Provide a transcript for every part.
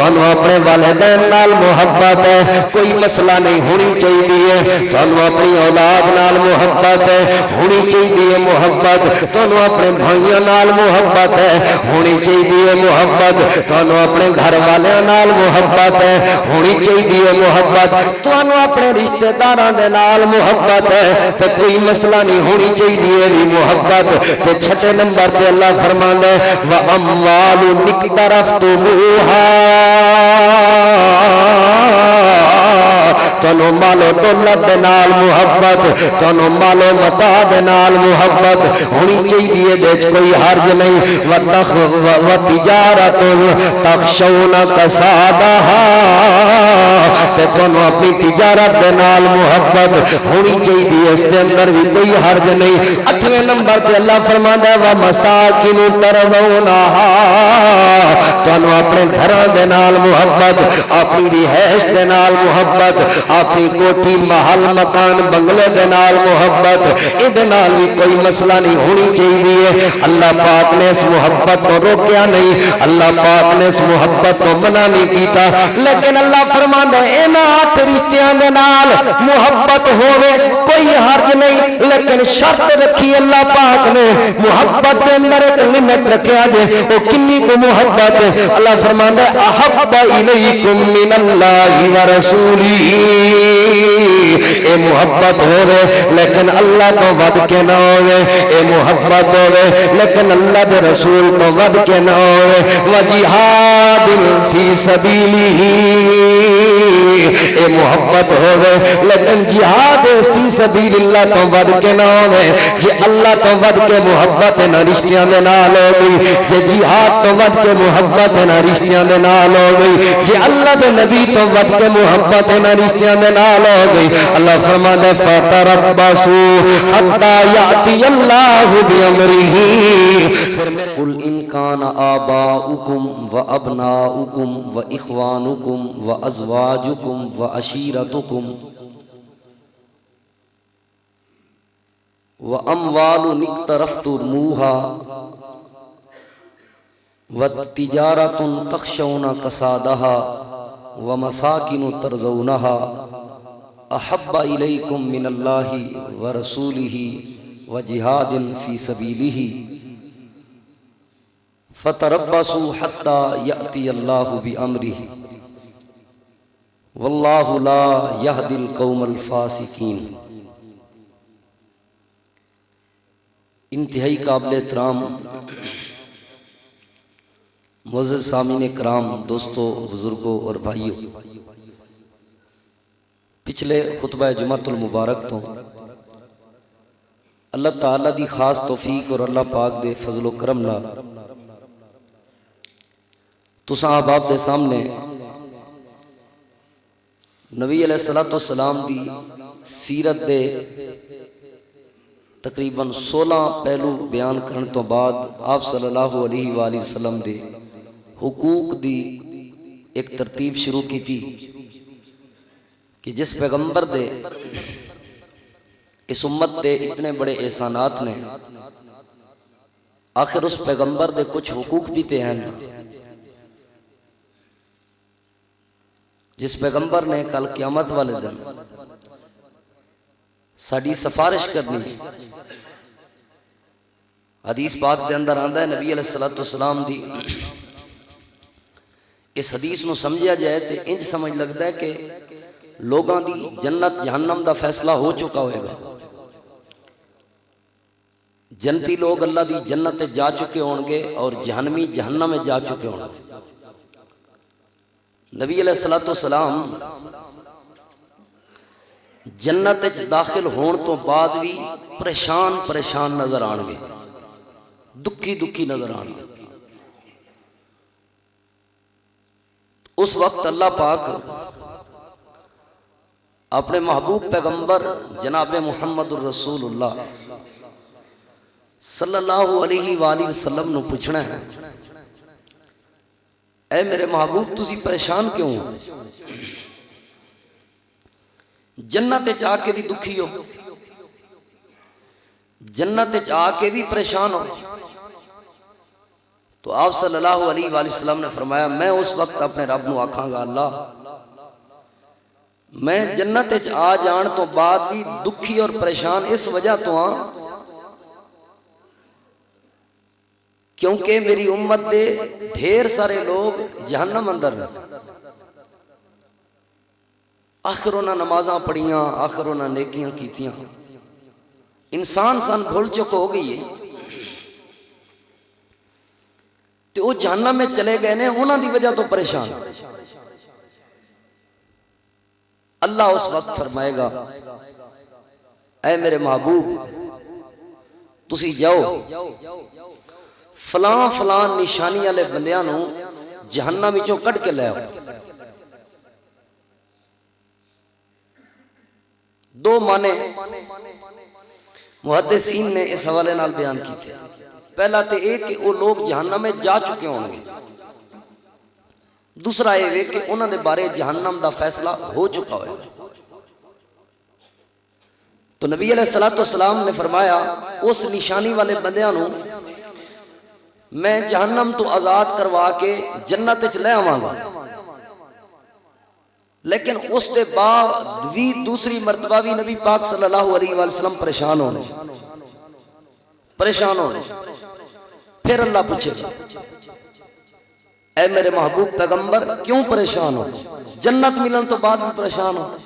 تانوں اپنے والدین نال محبت ہے کوئی مسئلہ نہیں ہونی چاہیے تانوں اپنی اولاد نال محبت ہے ہونی چاہیے محبت تانوں اپنے بھائیاں نال محبت ہے ہونی چاہیے محبت تانوں اپنے گھر والے نال محبت ہے ہونی چاہیے محبت تانوں اپنے رشتہ داراں دے نال محبت ہے تے کوئی مسئلہ نہیں ہونی چاہیے محبت تے چھٹے نمبر تے اللہ فرماندا ہے وَأَمْوَالُ اقْتَرَفْتُمُوهَا تانوں مال و دولت دے نال محبت تانوں مال و متاع دے نال محبت ہونی چاہیے وچ کوئی حرج نہیں وَتِجَارَةٌ تَخْشَوْنَ كَسَادَهَا تے تانوں اپنی تجارت دے نال محبت ہونی چاہیے اس دے اندر بھی کوئی حرج نہیں 8ویں نمبر تے اللہ فرماندا ہے وَمَسَاكِنُ تَرْضَوْنَهَا تانوں اپنے گھراں دے نال محبت اپنی رہائش دے نال محبت اپنی کوٹھی محل مکان بنگلے دے نال محبت اے نال بھی کوئی مسئلہ نہیں ہونی چاہیے اللہ پاک نے اس محبت کو روکیا نہیں اللہ پاک نے اس محبت کو منع نہیں کیتا لیکن اللہ فرماندا ہے انہاں 8 رشتیاں دے نال محبت ہوے کوئی حرج نہیں لیکن شرط رکھی اللہ پاک نے محبت دے اندر ایک لمٹ رکھیا جے او کنی کو محبت ہے اللہ فرماندا ہے احب الیکم من اللہ ورسولہ اے محبت ہوے لیکن اللہ تو ود کے نہ ہوے اے محبت ہوے لیکن اللہ دے رسول تو ود کے نہ ہوے وجہاد فی سبیلہ اے محبت ہوے لیکن جہاد فی سبیل اللہ تو ود کے نہ ہوے جے اللہ تو ود کے محبت نہ رشتیاں دے نال ہو گئی جے جہاد تو ود کے محبت نہ رشتیاں دے نال ہو گئی جے اللہ دے نبی تو ود کے محبت نہ رشتیاں دے نال ہو گئی اللہ فرماتا ہے فتربصوا حتی یاتی اللہ بامرہ قل ان کان آباؤکم وابناؤکم واخوانکم وازواجکم وعشیرتکم وَأَمْوَالٌ اقْتَرَفْتُمُوهَا وَتِجَارَةٌ تَخْشَوْنَ كَسَادَهَا وَمَسَاكِنُ تَرْضَوْنَهَا أَحَبَّ إِلَيْكُم مِّنَ اللَّهِ وَرَسُولِهِ وَجِهَادٍ فِي سَبِيلِهِ فَتَرَبَّصُوا حَتَّى يَأْتِيَ اللَّهُ بِأَمْرِهِ وَاللَّهُ لَا يَهْدِي الْقَوْمَ الْفَاسِقِينَ انتہائی قابل احترام معزز سامعین کرام دوستو بزرگوں اور بھائیوں پچھلے خطبہ جمعۃ المبارک تو اللہ تعالیٰ دی خاص توفیق اور اللہ پاک دے فضل و کرم نال تساں احباب دے سامنے نبی علیہ السلام دی سیرت دے تقریباً 16 پہلو بیان کرنے تو بعد آپ صلی اللہ علیہ وآلہ وسلم دے حقوق دی ایک ترتیب شروع کی تھی کہ جس پیغمبر دے اس امت دے اتنے بڑے احسانات نے آخر اس پیغمبر دے کچھ حقوق بھی تے ہیں جس پیغمبر نے کل قیامت والے دن ساڈی سفارش کرنی حدیث پاک دے اندر آندا ہے نبی علیہ السلام دی اس حدیث نو سمجھا جائے تے انج سمجھ لگتا ہے کہ لوگاں دی جنت جہنم دا فیصلہ ہو چکا ہوئے گا جنتی لوگ اللہ دی جنت جا چکے ہوں گے اور جہنمی جہنم میں جا چکے ہوں گے نبی علیہ السلام جنت داخل ہون تو بعد بھی پریشان نظر آن گے دکھی نظر آن گے اس وقت اللہ پاک اپنے محبوب پیغمبر جناب محمد الرسول اللہ صلی اللہ علیہ وآلہ وسلم نو پوچھنا ہے اے میرے محبوب تسی پریشان کیوں ہو جنت جا کے بھی دکھی ہو جنت جا کے بھی پریشان ہو تو آپ صلی اللہ علیہ وآلہ وسلم نے فرمایا میں اس وقت اپنے رب نو آکھاں گا اللہ میں جنت وچ آ جان تو بعد بھی دکھی اور پریشان اس وجہ تو ہاں کیونکہ میری امت دے ڈھیر سارے لوگ جہنم اندر ہیں، آخر انہاں نمازاں پڑھیاں، آخر انہاں نیکیاں کیتیاں، انسان سن بھول چک ہو گئی ہے تو وہ جہنم میں چلے گئے نے، انہاں دی وجہ تو پریشان۔ اللہ اس وقت فرمائے گا اے میرے محبوب تسی جاؤ فلاں فلاں نشانی والے بندیاں نو جہنم وچوں کڈ کے لے آؤ۔ دو معنی محدثین نے اس حوالے نال بیان کیتے، پہلا تے ایک کہ وہ لوگ جہنم میں جا چکے ہوں گے، دوسرا یہ کہ انہوں نے بارے جہنم دا فیصلہ ہو چکا ہوئے۔ تو نبی علیہ السلام نے فرمایا اس نشانی والے بندیاں نو میں جہنم تو آزاد کروا کے جنت وچ لے آواں گا، لیکن اس دے بعد بھی دوسری مرتبہ بھی نبی پاک صلی اللہ علیہ وآلہ وسلم پریشان ہونے، پھر اللہ پوچھے گا اے میرے محبوب پیغمبر کیوں پریشان ہو؟ جنت ملن تو بعد بھی پریشان ہو؟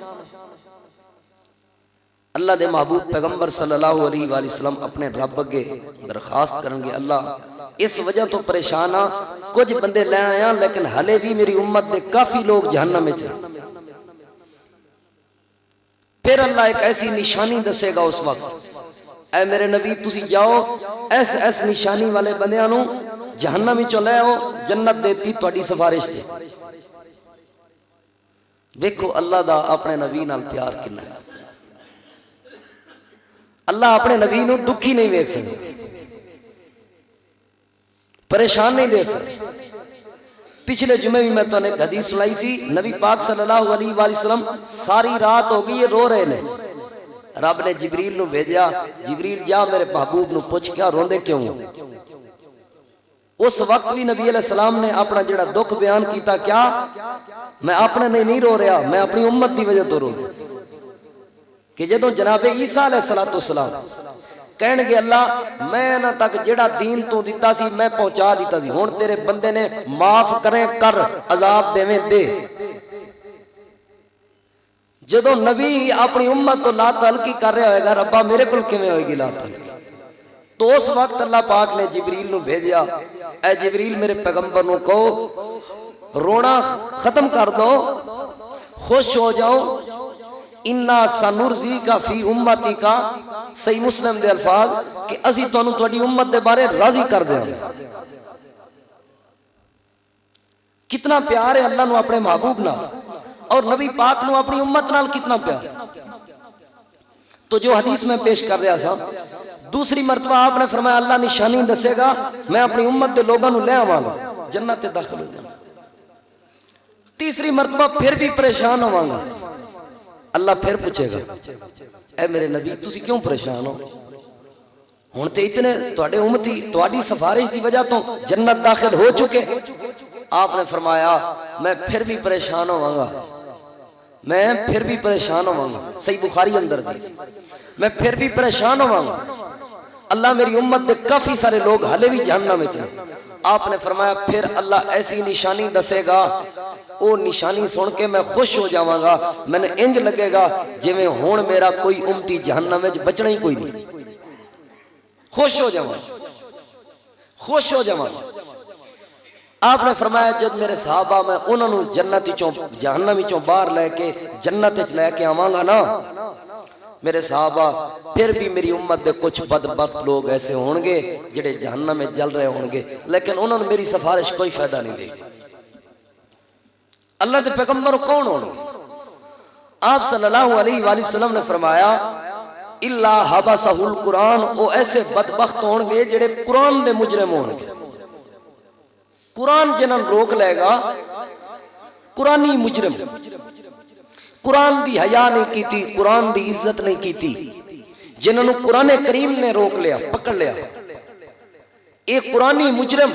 اللہ دے محبوب پیغمبر صلی اللہ علیہ وآلہ وسلم اپنے رب اگے درخواست کریں گے اللہ اس وجہ تو پریشان ہاں، کچھ بندے لے آیا لیکن ہلے بھی میری امت دے کافی لوگ جہنم میں چلے۔ پھر اللہ ایک ایسی نشانی دسے گا اس وقت اے میرے نبی تسی جاؤ ایس نشانی والے بندیاں نو جہنم وچوں لے آؤ، جنت دیتی تہاڈی سفارش تے۔ دیکھو اللہ دا اپنے نبی نال پیار کنا ہے، اللہ اپنے نبی نو دکھی نہیں ویکھ سکدا، پریشان نہیں دیکھ سکدا۔ پچھلے جمعے بھی میں تو نے حدیث سنائی سی، نبی پاک صلی اللہ علیہ وآلہ وسلم ساری رات ہو گئی یہ رو رہے نے، رب نے جبریل نو بھیجا جبریل جا میرے محبوب نو پوچھ کیا روندے کیوں؟ اس وقت بھی نبی علیہ السلام نے اپنا جڑا دکھ بیان کیتا کیا میں اپنے نہیں رو رہا، میں اپنی امت دی وجہ تو رو رہا کہ جدوں جناب عیسیٰ علیہ السلام کہن گے اللہ میں نہ تک جڑا دین تو دیتا سی میں پہنچا دیتا سی، ہون تیرے بندے نے معاف کریں کر عذاب دیویں دے۔ جدوں نبی اپنی امت تو لا تعلقی کر رہا ہوئے گا ربا میرے کل کیویں ہوئے گی لا تعلقی، تو اس وقت اللہ پاک نے جبریل نو بھیجیا اے جبریل میرے پیغمبر نو کہو رونا ختم کر دو، خوش ہو جاؤ، اِنَّا سَنُرْزِيكَ فِي أُمَّتِكَ، صحیح مسلم دے الفاظ کہ اسی تانوں تہاڈی امت دے بارے راضی کر دیں۔ کتنا پیار ہے اللہ نو اپنے محبوب نال، اور نبی پاک نو اپنی امت نال کتنا پیار۔ تو جو حدیث میں پیش کر رہا تھا دوسری مرتبہ آپ نے فرمایا اللہ نشانی دسے گا میں اپنی امت دے لوگوں نو لے آواں گا جنت تے داخل ہو جانا۔ تیسری مرتبہ پھر بھی پریشان ہوواں گا، اللہ پھر پوچھے گا اے میرے نبی تسی کیوں پریشان ہو؟ ہن تے اتنے تواڈے امتی تواڈی سفارش دی وجہ تو جنت داخل ہو چکے۔ آپ نے فرمایا میں پھر بھی پریشان ہوواں گا، میں پھر بھی پریشان ہوواں گا، صحیح بخاری اندر دی میں پھر بھی پریشان ہوواں گا، اللہ میری امت دے کافی سارے لوگ ہلے بھی جہنم میں چلے۔ آپ نے فرمایا پھر اللہ ایسی نشانی دسے گا وہ نشانی سن کے میں خوش ہو جاواں گا، میں نے انج لگے گا جویں ہون میرا کوئی امتی جہنم وچ بچنا ہی کوئی نہیں، خوش ہو جاواں، خوش ہو جاواں۔ آپ نے فرمایا جب میرے صحابہ میں انہوں نے جنت وچوں جہنم وچوں باہر لے کے جنت وچ لے کے آواں گا نا، میرے صحابہ پھر بھی میری امت دے کچھ بدبخت لوگ ایسے ہون گے جڑے جہنم میں جل رہے ہون گے، لیکن انہوں نے میری سفارش کوئی فائدہ نہیں دے گی۔ اللہ دے پیغمبر کون ہون گے؟ آپ صلی اللہ علیہ وآلہ وسلم نے فرمایا الا حبسہ القرآن، وہ ایسے بدبخت ہون گے جڑے قرآن دے مجرم ہون گے، قرآن جنہاں روک لے گا، قرآنی مجرم، قرآن دی حیا نہیں کیتی، قرآن دی عزت نہیں کیتی، جنہوں قرآن کریم نے روک لیا پکڑ لیا، ایک قرآنی مجرم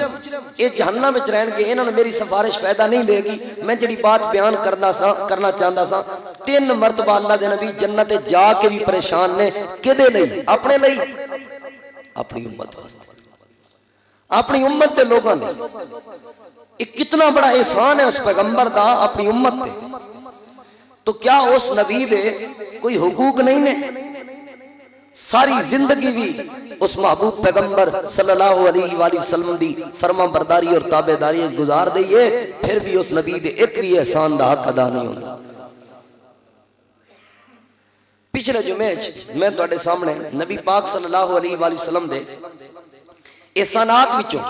یہ جہنم وچ رہن گے، انہوں نے میری سفارش فائدہ نہیں دے گی۔ میں جڑی بات بیان کرنا چاہتا سا، 3 مرتبہ اللہ دے نبی جنت جا کے بھی پریشان نے، کدے لئی؟ اپنے لئی، اپنی امت واسطے، اپنی امت دے لوگوں نے۔ ایک کتنا بڑا احسان ہے اس پیغمبر دا اپنی امت تے۔ تو کیا اس نبی دے کوئی حقوق نہیں نے؟ ساری زندگی بھی اس محبوب پیغمبر صلی اللہ علیہ وآلہ وسلم دی فرما برداری اور تابعداری گزار دئیے، پھر بھی اس نبی دے ایک بھی احسان دا حق ادا نہیں ہوتا۔ پچھلے جمعے میں تواڈے سامنے نبی پاک صلی اللہ علیہ وآلہ وسلم دے احسانات وچوں،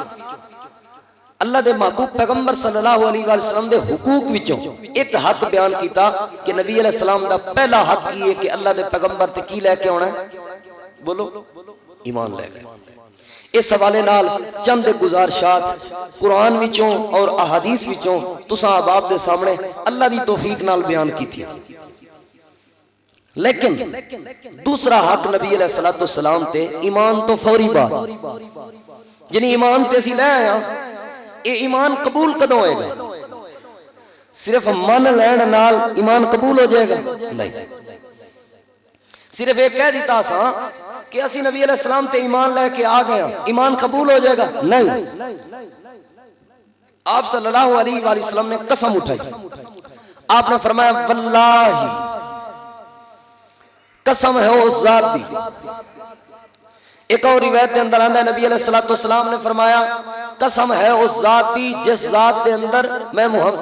اللہ دے محبوب پیغمبر صلی اللہ علیہ وآلہ وسلم دے حقوق وچوں ایک حق بیان کیتا کہ نبی علیہ السلام دا پہلا حق یہ ہے کہ اللہ دے پیغمبر تے کی لے کے آنا ہے؟ بولو، ایمان لے کے۔ اس حوالے نال چند گزارشات قرآن وچوں اور احادیث وچوں تساں احباب دے سامنے اللہ دی توفیق نال بیان کی تھی۔ لیکن دوسرا حق نبی علیہ السلام تے ایمان تو فوری بات، جنہی ایمان تے سی لے آیا، اے ایمان قبول کدوں ہوئے گا؟ صرف من لین نال ایمان قبول ہو جائے گا؟ نہیں۔ صرف ایک کہہ دیتا سا کہ اسی نبی علیہ السلام تے ایمان لے کے آ گیا، ایمان قبول ہو جائے گا؟ نہیں۔ آپ صلی اللہ علیہ وآلہ وسلم نے قسم اٹھائی، آپ نے فرمایا واللہ قسم ہے اس ذات دی۔ ایک اور روایت کے اندر آندہ ہے نبی علیہ السلام نے فرمایا قسم ہے اس ذات دی جس ذات دے اندر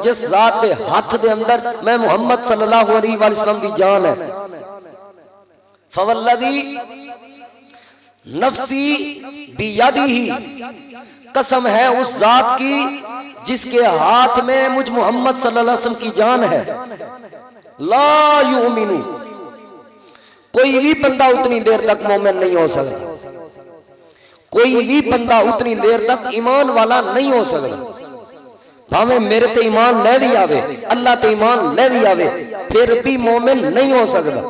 جس ذات دے ہاتھ دے اندر میں محمد صلی اللہ علیہ وآلہ وسلم دی جان ہے، فوالذی نفسی بیدہ، قسم ہے اس ذات کی جس کے ہاتھ میں مجھ محمد صلی اللہ علیہ وسلم کی جان ہے، لا یؤمنو، کوئی بھی بندہ اتنی دیر تک مومن نہیں ہو سکتا، کوئی بھی بندہ اتنی دیر تک ایمان والا نہیں ہو سکتا، بھاویں میرے تے ایمان لے بھی آوے، اللہ تے ایمان لے بھی آوے، پھر بھی مومن نہیں ہو سکتا۔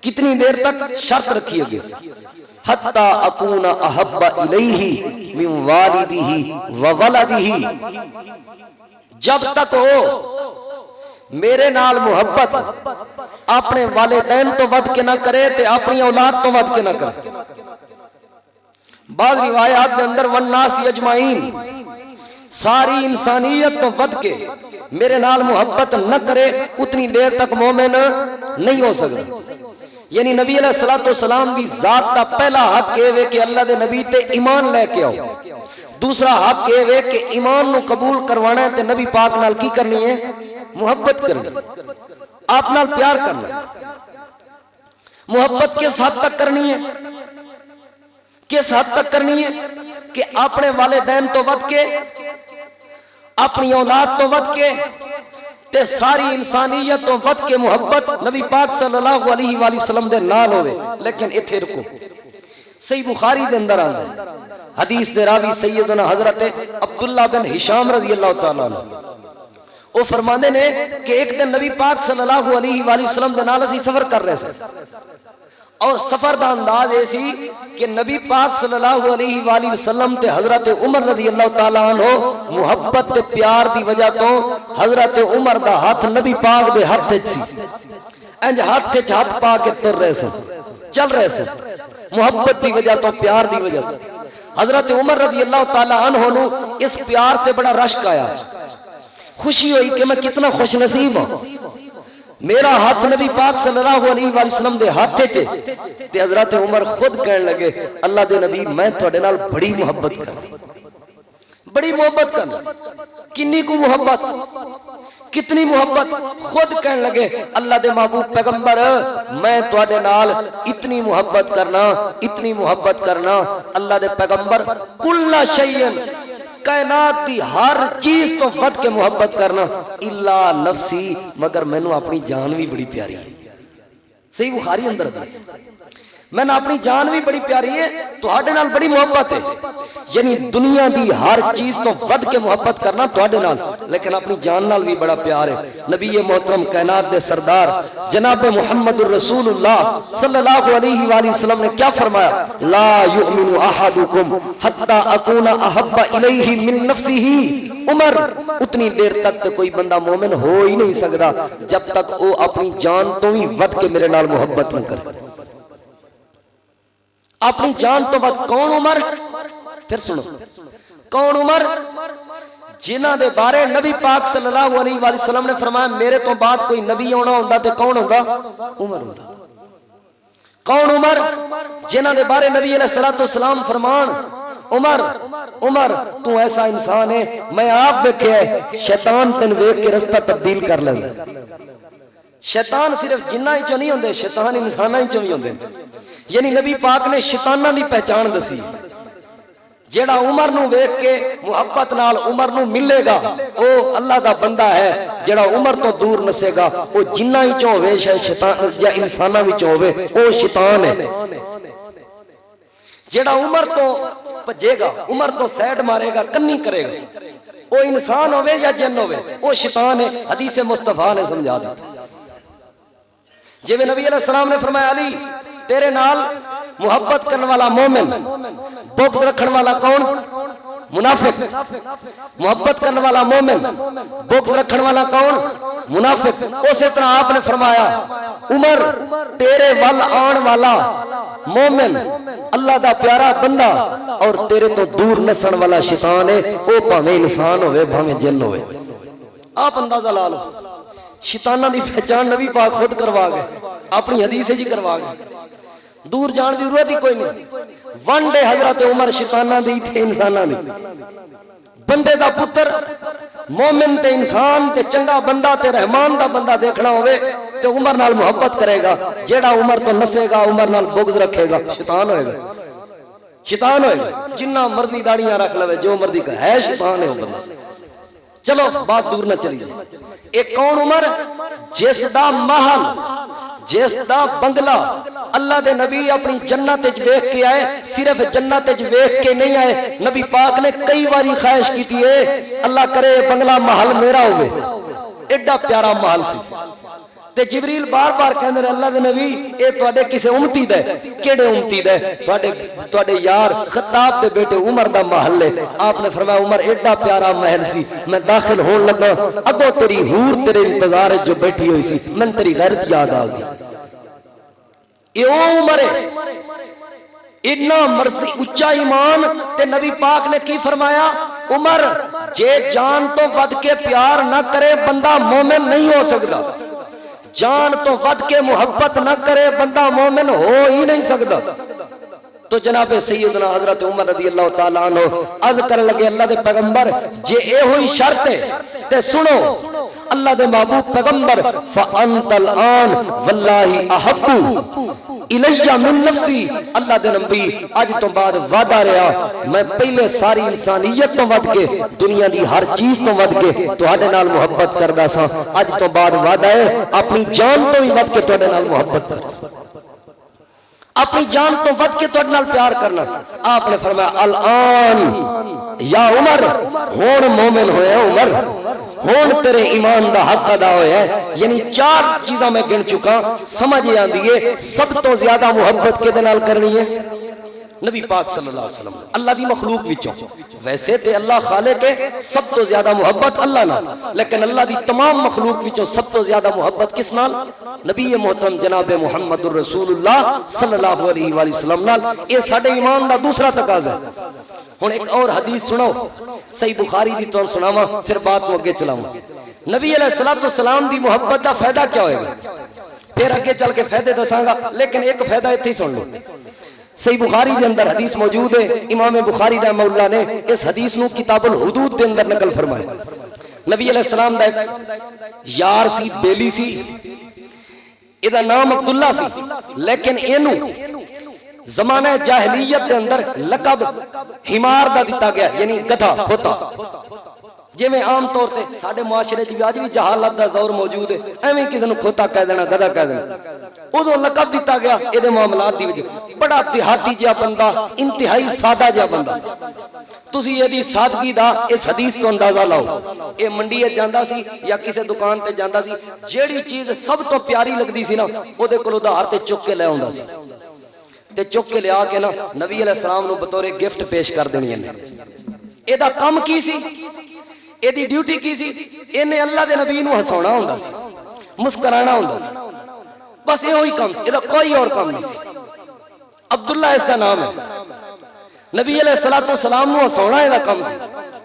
کتنی دیر تک؟ شرط رکھیے گے، حتی اکون احب الیہ من والدہ وولدہ، جب تک ہو میرے نال محبت اپنے والدین تو ود کے نہ کرے تے اپنی اولاد تو ود کے نہ کرے۔ بعض روایات کے اندر والناس اجمعین، ساری انسانیت تو ود کے میرے نال محبت نہ کرے اتنی دیر تک مومن نہیں ہو سکتا۔ یعنی نبی علیہ السلام دی ذات دا پہلا حق یہ ہے کہ اللہ دے نبی تے ایمان لے کے آؤ، دوسرا حق یہ ہے کہ ایمان نو قبول کروانا ہے تے نبی پاک نال کی کرنی ہے؟ محبت کرنی، آپ نال پیار کرنا۔ محبت کس حد تک کرنی ہے؟ کس حد تک کرنی ہے؟ کہ اپنے والدین تو ود کے، اپنی اولاد تو ود کے، تے ساری انسانیت تو ود کے محبت نبی پاک صلی اللہ علیہ وآلہ وسلم دے نال ہوئے۔ لیکن اتھے رکو، صحیح بخاری دے اندر آندے حدیث دے راوی سیدنا حضرت عبداللہ بن ہشام رضی اللہ تعالیٰ عنہ، وہ فرماندے نے کہ ایک دن نبی پاک صلی اللہ علیہ وآلہ وسلم دے نال اسی سفر کر رہے سے، اور سفر دا انداز ایسی کہ نبی پاک صلی اللہ علیہ وآلہ وسلم تے حضرت عمر رضی اللہ تعالیٰ عنہ محبت تے پیار دی وجہ تو حضرت عمر دا ہاتھ نبی پاک دے ہاتھ سی، انج ہاتھ ہاتھ پا کے تر رہے سے، چل رہے سے، محبت دی وجہ تو، پیار دی وجہ تو۔ حضرت عمر رضی اللہ تعالیٰ عنہ نو اس پیار تے بڑا رشک آیا، خوشی ہوئی کہ میں کتنا خوش نصیب ہوں، میرا ہاتھ نبی پاک صلی اللہ علیہ وآلہ وسلم دے ہاتھ تے تے حضرت عمر خود کہنے لگے اللہ دے نبی میں تھوڑے نال بڑی محبت کرنا، بڑی محبت کرنا۔ کنی کو محبت، کتنی محبت؟ خود کہنے لگے اللہ دے محبوب پیغمبر میں تھوڑے نال اتنی محبت کرنا، اتنی محبت کرنا، اللہ دے پیغمبر کل شیئن، کائنات دی ہر چیز تو ود کے محبت کرنا، الا نفسی، مگر میں نو اپنی جان بھی بڑی پیاری ہے۔ صحیح بخاری اندر حدیث، میں اپنی جان بھی بڑی پیاری ہے تواڈے نال بڑی محبت ہے یعنی دنیا دی ہر چیز تو ود کے محبت کرنا تواڈے نال لیکن اپنی جان نال بھی بڑا پیار ہے نبی محترم کائنات دے سردار جناب محمد الرسول اللہ صلی اللہ علیہ وآلہ وسلم نے کیا فرمایا لا یؤمن احدکم حتی اکون احب الیہ من نفسہ عمر اتنی دیر تک کوئی بندہ مومن ہو ہی نہیں سکتا جب تک وہ اپنی جان تو بھی ود کے میرے نال محبت نہ کرے اپنی جان تو ود کون عمر پھر سنو کون عمر جنہ دے بارے نبی پاک صلی اللہ علیہ وآلہ وسلم نے فرمایا میرے تو بعد کوئی نبی ہونا ہوندا تے کون ہوندا عمر ہوندا کون عمر جنہ دے بارے نبی علیہ الصلوۃ والسلام فرمان عمر عمر تو ایسا انسان ہے میں آپ دیکھے شیطان تن ویکھ کے رستہ تبدیل کر لیندا شیطان صرف جنہ ہی چوں نہیں ہوندے شیطان انساناں ہی چوں بھی ہوندے یعنی نبی پاک نے شیطاناں دی پہچان دسی جیڑا عمر نو ویکھ کے محبت نال عمر نو ملے گا او اللہ دا بندہ ہے جیڑا عمر تو دور نسے گا او جنہ ہی چوں ہوے شیطان یا انساناں وچ ہوے او شیطان ہے جیڑا عمر تو بھجے گا عمر تو سیڈ مارے گا کنی کرے گا او انسان ہوے یا جن ہوے او شیطان ہے حدیث مصطفیٰ نے سمجھا دیا جی نبی علیہ السلام نے فرمایا علی تیرے نال محبت کرنے والا مومن بغض رکھنے والا کون منافق محبت کرنے والا مومن بغض رکھنے والا کون منافق اسی طرح آپ نے فرمایا عمر تیرے ول آن والا مومن اللہ دا پیارا بندہ اور تیرے تو دور نسن والا شیطان ہے او بھاویں انسان ہوئے بھاویں جن ہوئے آپ اندازہ لا لو شیطانہ دی پہچان نبی پاک خود کروا گئے اپنی حدیث جی کروا گئے دور جان دی ضرورت ہی کوئی نہیں ون ڈے حضرت عمر شیطانہ دی تھے انسانہ دی بندے دا پتر مومن تے انسان تے چنگا بندہ تے رحمان دا بندہ دیکھنا ہوئے تے عمر نال محبت کرے گا جیڑا عمر تو نسے گا عمر نال بغض رکھے گا شیطان ہوئے گا شیطان ہوئے گا جنہ مردی داڑیاں رکھ لوے جو مردی کا ہے شیطان ہے وہ بندہ چلو بات دور نہ چلی جائے ایک کون عمر جس دا محل جس دا بنگلہ اللہ دے نبی اپنی جنت وچ ویکھ کے آئے صرف جنت وچ ویکھ کے نہیں آئے نبی پاک نے کئی باری خواہش کیتی ہے اللہ کرے بنگلہ محل میرا ہوئے ایڈا پیارا محل سی تے جبریل بار بار کہندے نے اللہ دے نبی اے تواڈے کسے امتی دے کیڑے امتی دے تواڈے یار خطاب دے بیٹے عمر دا محل ہے آپ نے فرمایا عمر ایڈا پیارا محل سی میں داخل ہون لگا اگوں تیری حور تیرے انتظار جو بیٹھی ہوئی سی من تیری غیرت یاد آ گئی اے او عمر ہے اتنا مرضی اچا ایمان تے نبی پاک نے کی فرمایا عمر جے جان تو ود کے پیار نہ کرے بندہ مومن نہیں ہو سکتا جان تو ود کے محبت نہ کرے بندہ مومن ہو ہی نہیں سکتا تو جناب سیدنا حضرت عمر رضی اللہ تعالیٰ عنہ عرض کرنے لگے اللہ دے پیغمبر جے اے ہوئی شرط ہے تے سنو اللہ دے محبوب پیغمبر فَأَنْتَ الْآنِ وَاللَّهِ أَحَبُّ الیہ من نفسی اللہ دے نبی آج تو بعد وعدہ رہا میں پہلے ساری انسانیت تو ود کے دنیا دی ہر چیز تو ود کے تواڈے نال محبت کردا سا آج تو بعد وعدہ ہے اپنی جان تو ہی ود کے تواڈے نال محبت کر اپنی جان تو ود کے تواڈے نال پیار کرنا آپ نے فرمایا الان یا عمر ہون مومن ہوئے عمر ہون تیرے ایمان دا حق ادا ہویا ہے یعنی چار چیزاں میں گن چکا سمجھ آندی ہے سب تو زیادہ محبت کے نال کرنی ہے نبی پاک صلی اللہ علیہ وسلم اللہ دی مخلوق وچوں ویسے تے اللہ خالق ہے سب تو زیادہ محبت اللہ نال لیکن اللہ دی تمام مخلوق وچوں سب تو زیادہ محبت کس نال نبی محترم جناب محمد الرسول اللہ صلی اللہ علیہ وآلہ وسلم نال یہ ساڈے ایمان دا دوسرا تقاضا ہے ہن ایک اور حدیث سنو صحیح بخاری دی تو سناواں پھر بات تو اگے چلاواں نبی علیہ الصلوۃ والسلام دی محبت دا فائدہ کیا ہوئے گا پھر اگے چل کے فائدے دساں گا لیکن ایک فائدہ ایتھے ہی سن لو صحیح بخاری دے اندر حدیث موجود ہے امام بخاری رحمہ اللہ نے اس حدیث نو کتاب الحدود دے اندر نقل فرمایا نبی علیہ السلام دا ایک یار سی بیلی سی ایدا نام عبداللہ سی لیکن اینو زمانہ جاہلیت دے اندر لقب حمار دا دیتا گیا یعنی گدھا کھوتا جے میں عام طور تے ساڈے معاشرے وچ بھی اج بھی جہالت دا زور موجود ہے ایویں کسے نوں کھوتا کہہ دینا گدھا کہہ دینا ادو لقب دیتا گیا یہ معاملات دی وجہ بڑا دیہاتی جہا بندہ انتہائی سادہ جہا بندہ تسی یہ سادگی دا اس حدیث تو اندازہ لاؤ یہ منڈی جاندا سی یا کسی دکان تے جاندا سی جیڑی چیز سب تو پیاری لگدی سی نا او دے کول ادھار تے چک کے لے آوندا سی تے چک کے لیا کے نا نبی علیہ السلام نو بطور گفٹ پیش کر دینی ہے اے دا کم کی سی اے دی ڈیوٹی کی سی اینے اللہ دے نبی نو ہساونا ہوندا سی مسکرانا ہوندا سی بس یہ ہوئی کام سی اے دا کوئی اور کام نہیں سی عبداللہ اس دا نام ہے نبی علیہ السلام نو ہساونا اے دا کام سی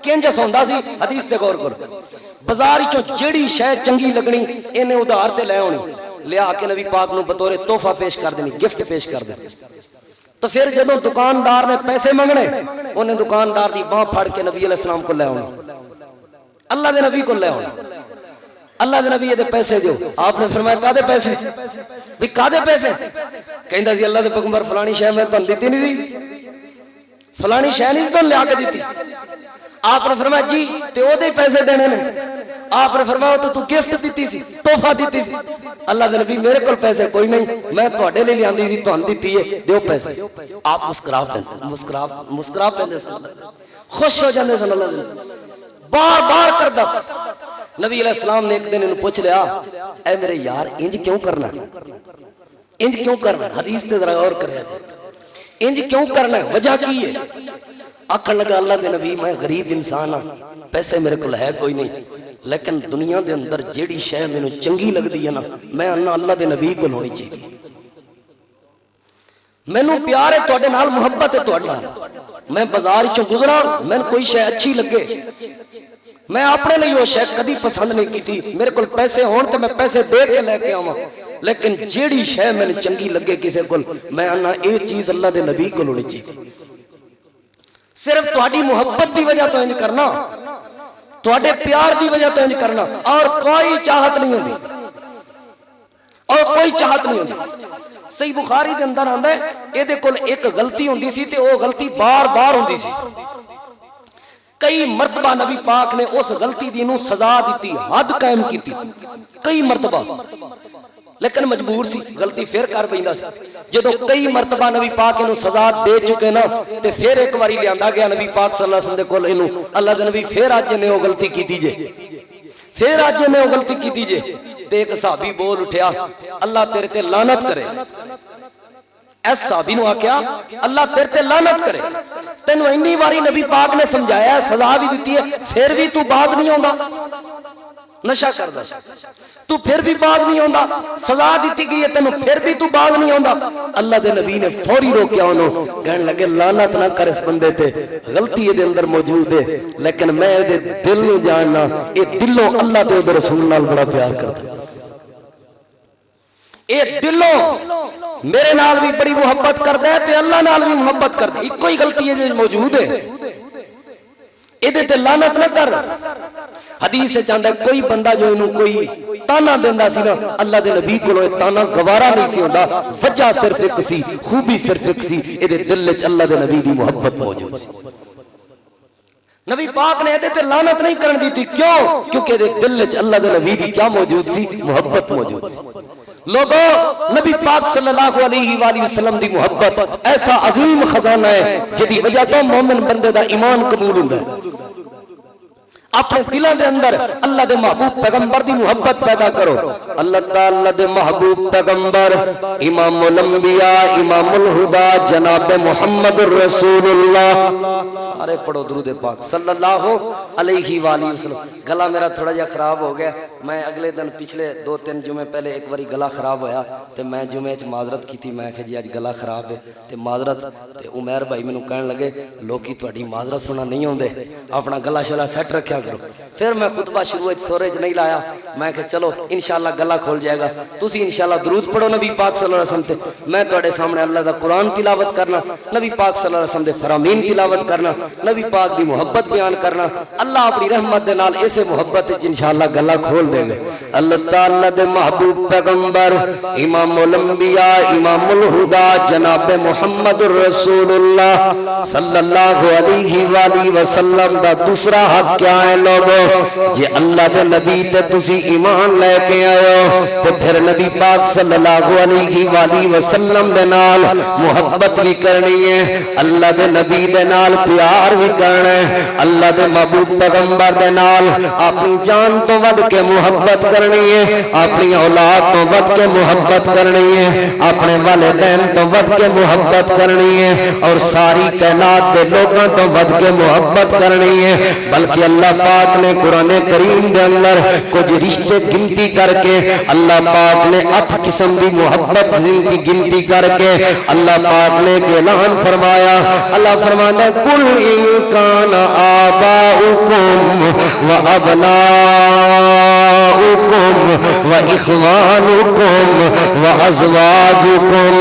کنج ہساوندا سی حدیث تے غور کرو بازار چوں جیڑی شے چنگی لگنی اینے ادھار تے لے آونی لیا کے نبی پاک نو بطور تحفہ پیش کر دینی گفٹ پیش کر دینی تو پھر جدوں دکاندار نے پیسے منگنے انہیں دکاندار دی باں پھڑ کے نبی علیہ السلام کو لے آنا اللہ دے نبی کو لے آنا اللہ دے نبی یہ دے پیسے جو آپ نے فرمایا کادے پیسے بھی کادے پیسے کہندا سی اللہ دے پیغمبر فلانی شے میں تن دیتی نہیں سی فلانی شے نہیں تن لیا کے دیتی آپ نے فرمایا جی تے او دے پیسے دینے نے آپ نے فرمایا تو گفٹ دیتی سی تحفہ دیتی سی اللہ دے نبی میرے کول پیسے کوئی نہیں میں تواڈے لئی لیاندی سی تہن دتی ہے دیو پیسے آپ مسکرا پیندے سن خوش ہو جاندے سن اللہ دے بار بار کردا سی نبی علیہ السلام نے ایک دن انہوں پوچھ لیا اے میرے یار انج کیوں کرنا انج کیوں کرنا حدیث تے ذرا غور کریا انج کیوں کرنا وجہ کی ہے آکھن لگا اللہ دے نبی میں غریب انسان ہاں پیسے میرے کول ہے کوئی نہیں لیکن دنیا دے اندر جیڑی شے مینوں چنگی لگدی ہے نا میں اللہ دے نبی کول ہونی چاہیے مینوں پیار ہے تواڈے نال محبت ہے تواڈے نال میں بازار چوں گزراں میں کوئی شے اچھی لگے میں اپنے لیے وہ شے کدی پسند نہیں کیتی میرے کول پیسے ہون تے میں پیسے دے کے لے کے آواں لیکن جیڑی شے مینوں چنگی لگے کسے کول میں انا اے چیز اللہ دے نبی کول ہونی چاہیے صرف تواڈی محبت دی وجہ تو انج کرنا تواڈے پیار دی وجہ تو انج کرنا اور کوئی چاہت نہیں ہوندی اور کوئی چاہت نہیں ہوندی صحیح بخاری دے اندر آندا ہے اے دے کول ایک غلطی ہوندی سی تے او غلطی بار بار ہوندی سی کئی مرتبہ نبی پاک نے اس غلطی دی نو سزا دیتی حد قائم کیتی کئی مرتبہ لیکن مجبور سی غلطی پھر کر پیندا سی جدوں کئی مرتبہ نبی پاک انہوں سزا دے چکے نا تے پھر ایک واری لیاندا گیا نبی پاک صلی اللہ علیہ وسلم دے کول انہوں اللہ دے نبی پھر اج نے او غلطی کیتی جے پھر اج نے او غلطی کیتی جے تے ایک صحابی بول اٹھیا اللہ تیرے تے لعنت کرے اس صحابی نو آکھیا اللہ تیرے تے لعنت کرے تینوں اتنی واری نبی پاک نے سمجھایا ہے سزا بھی دیتی ہے پھر بھی تو باز نہیں ہوندا نشہ کردا تو پھر بھی باز نہیں ہوندا سزا دیتی گئی ہے تینوں پھر بھی تو باز نہیں ہوندا اللہ دے نبی نے فوری روکیا انہوں کہنے لگے لعنت نہ کر اس بندے تے غلطی دے اندر موجود ہے لیکن میں دے دل نو جاننا اے دلوں اللہ تے دے رسول نال بڑا پیار کردا اے دلوں میرے نال بھی بڑی محبت کردا ہے تے اللہ نال بھی محبت کردا ایک کوئی غلطی ہے جو موجود ہے ایدے تے لعنت نہ کر حدیث سے چاہتا ہے کوئی بندہ جو انہوں کوئی تانا دیندہ سی نا اللہ دے نبی کو لوئے تانا گوارا نہیں سی ہوندہ وجہ صرف ایک سی خوبی صرف ایک سی ایدے دل چ اللہ دے نبی دی محبت موجود سی نبی پاک نے ایدے تے لعنت نہیں کرن دی تھی کیوں کیونکہ ایدے دل چ اللہ دے نبی دی کیا موجود سی محبت موجود سی لوگوں نبی پاک صلی اللہ علیہ وآلہ وسلم دی محبت ایسا عظیم خزانہ ہے جدی وجہ تو مومن بندے دا ایمان قبول ہوندہ ہے اپنے دلوں دے اندر اللہ دے محبوب پیغمبر دی محبت پیدا کرو اللہ تعالی دے محبوب پیغمبر امام الانبیاء امام الہدی جناب محمد الرسول اللہ سارے پڑھو درود پاک صلی اللہ علیہ وآلہ وسلم گلا میرا تھوڑا جا خراب ہو گیا میں اگلے دن پچھلے 2-3 جمعے پہلے ایک باری گلا خراب ہویا تے میں جمعے چ معذرت کی تھی میں کہ جی اج گلا خراب ہے تے معذرت تے عمیر بھائی مینوں کہن لگے لوکی تہاڈی معذرت سنا نہیں ہوندے اپنا گلا شلا سیٹ رکھیا کرو پھر میں خطبہ شروع سورج نہیں لایا میں کہ چلو انشاءاللہ گلا کھول جائے گا تسی انشاءاللہ درود پڑھو نبی پاک صلی اللہ علیہ وسلم تے میں تواڈے سامنے اللہ دا قرآن تلاوت کرنا نبی پاک صلی اللہ علیہ وسلم دے فرامین تلاوت کرنا نبی پاک دی محبت بیان کرنا اللہ اپنی رحمت دے نال اسے محبت وچ انشاءاللہ گلا کھول دے گے اللہ تعالی دے محبوب پیغمبر امام الانبیاء امام الہدی جناب محمد الرسول اللہ صلی اللہ علیہ وآلہ وسلم دا دوسرا حق کیا ہے لوگو جے اللہ دے نبی تے تسی ایمان لے کے آئے تو پھر نبی پاک صلی اللہ علیہ وآلہ وسلم دے نال محبت بھی کرنی ہے، اللہ دے نبی دے نال پیار بھی کرنا ہے، اللہ دے محبوب پیغمبر دے نال اپنی جان تو ود کے محبت کرنی ہے، اپنی اولاد تو ود کے محبت کرنی ہے، اپنے والدین تو ود کے محبت کرنی ہے، اور ساری کائنات دے لوگوں تو ود کے محبت کرنی ہے۔ بلکہ اللہ پاک نے قرآن کریم دے اندر کچھ رشتے گنتی کر کے اللہ پاک نے 8 قسم دی محبت کی گنتی کر کے اللہ پاک نے اعلان فرمایا، اللہ فرمانا کل ان کان آباؤکم و ابناؤکم و اخوانکم و ازواجکم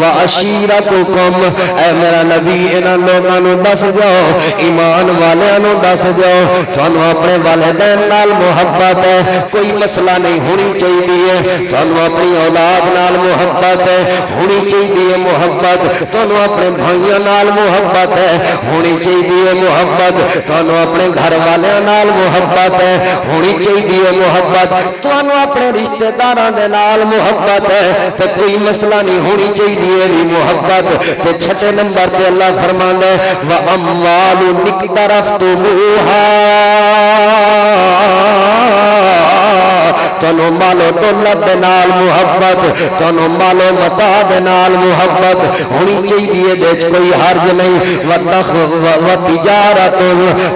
و عشیرتکم، اے میرا نبی انہاں لوگاں نوں دس جاؤ، ایمان والیاں نوں دس جاؤ، تانوں اپنے والدین نال محبت ہے، کوئی مسئلہ نہیں ہونی چاہیے، تانوں اپنی اولاد نال محبت ہے ہونی چاہیے، محبت تانوں اپنے بھائیاں نال محبت ہے ہونی چاہیے، محبت تانوں اپنے گھر والیاں نال محبت ہے ہونی چاہیے، محبت تانوں اپنے رشتہ داراں دے نال محبت ہے تے کوئی مسئلہ نہیں ہونی چاہیے بھی محبت۔ تے چھٹے نمبر تے اللہ فرماندا ہے وَأَمْوَالُ اقْتَرَفْتُمُوهَا، تانوں مالو دولت دے نال محبت، تانوں مالو متاع دے نال محبت ہونی چاہیے، وچ کوئی حرج نہیں، وَتِجَارَةٌ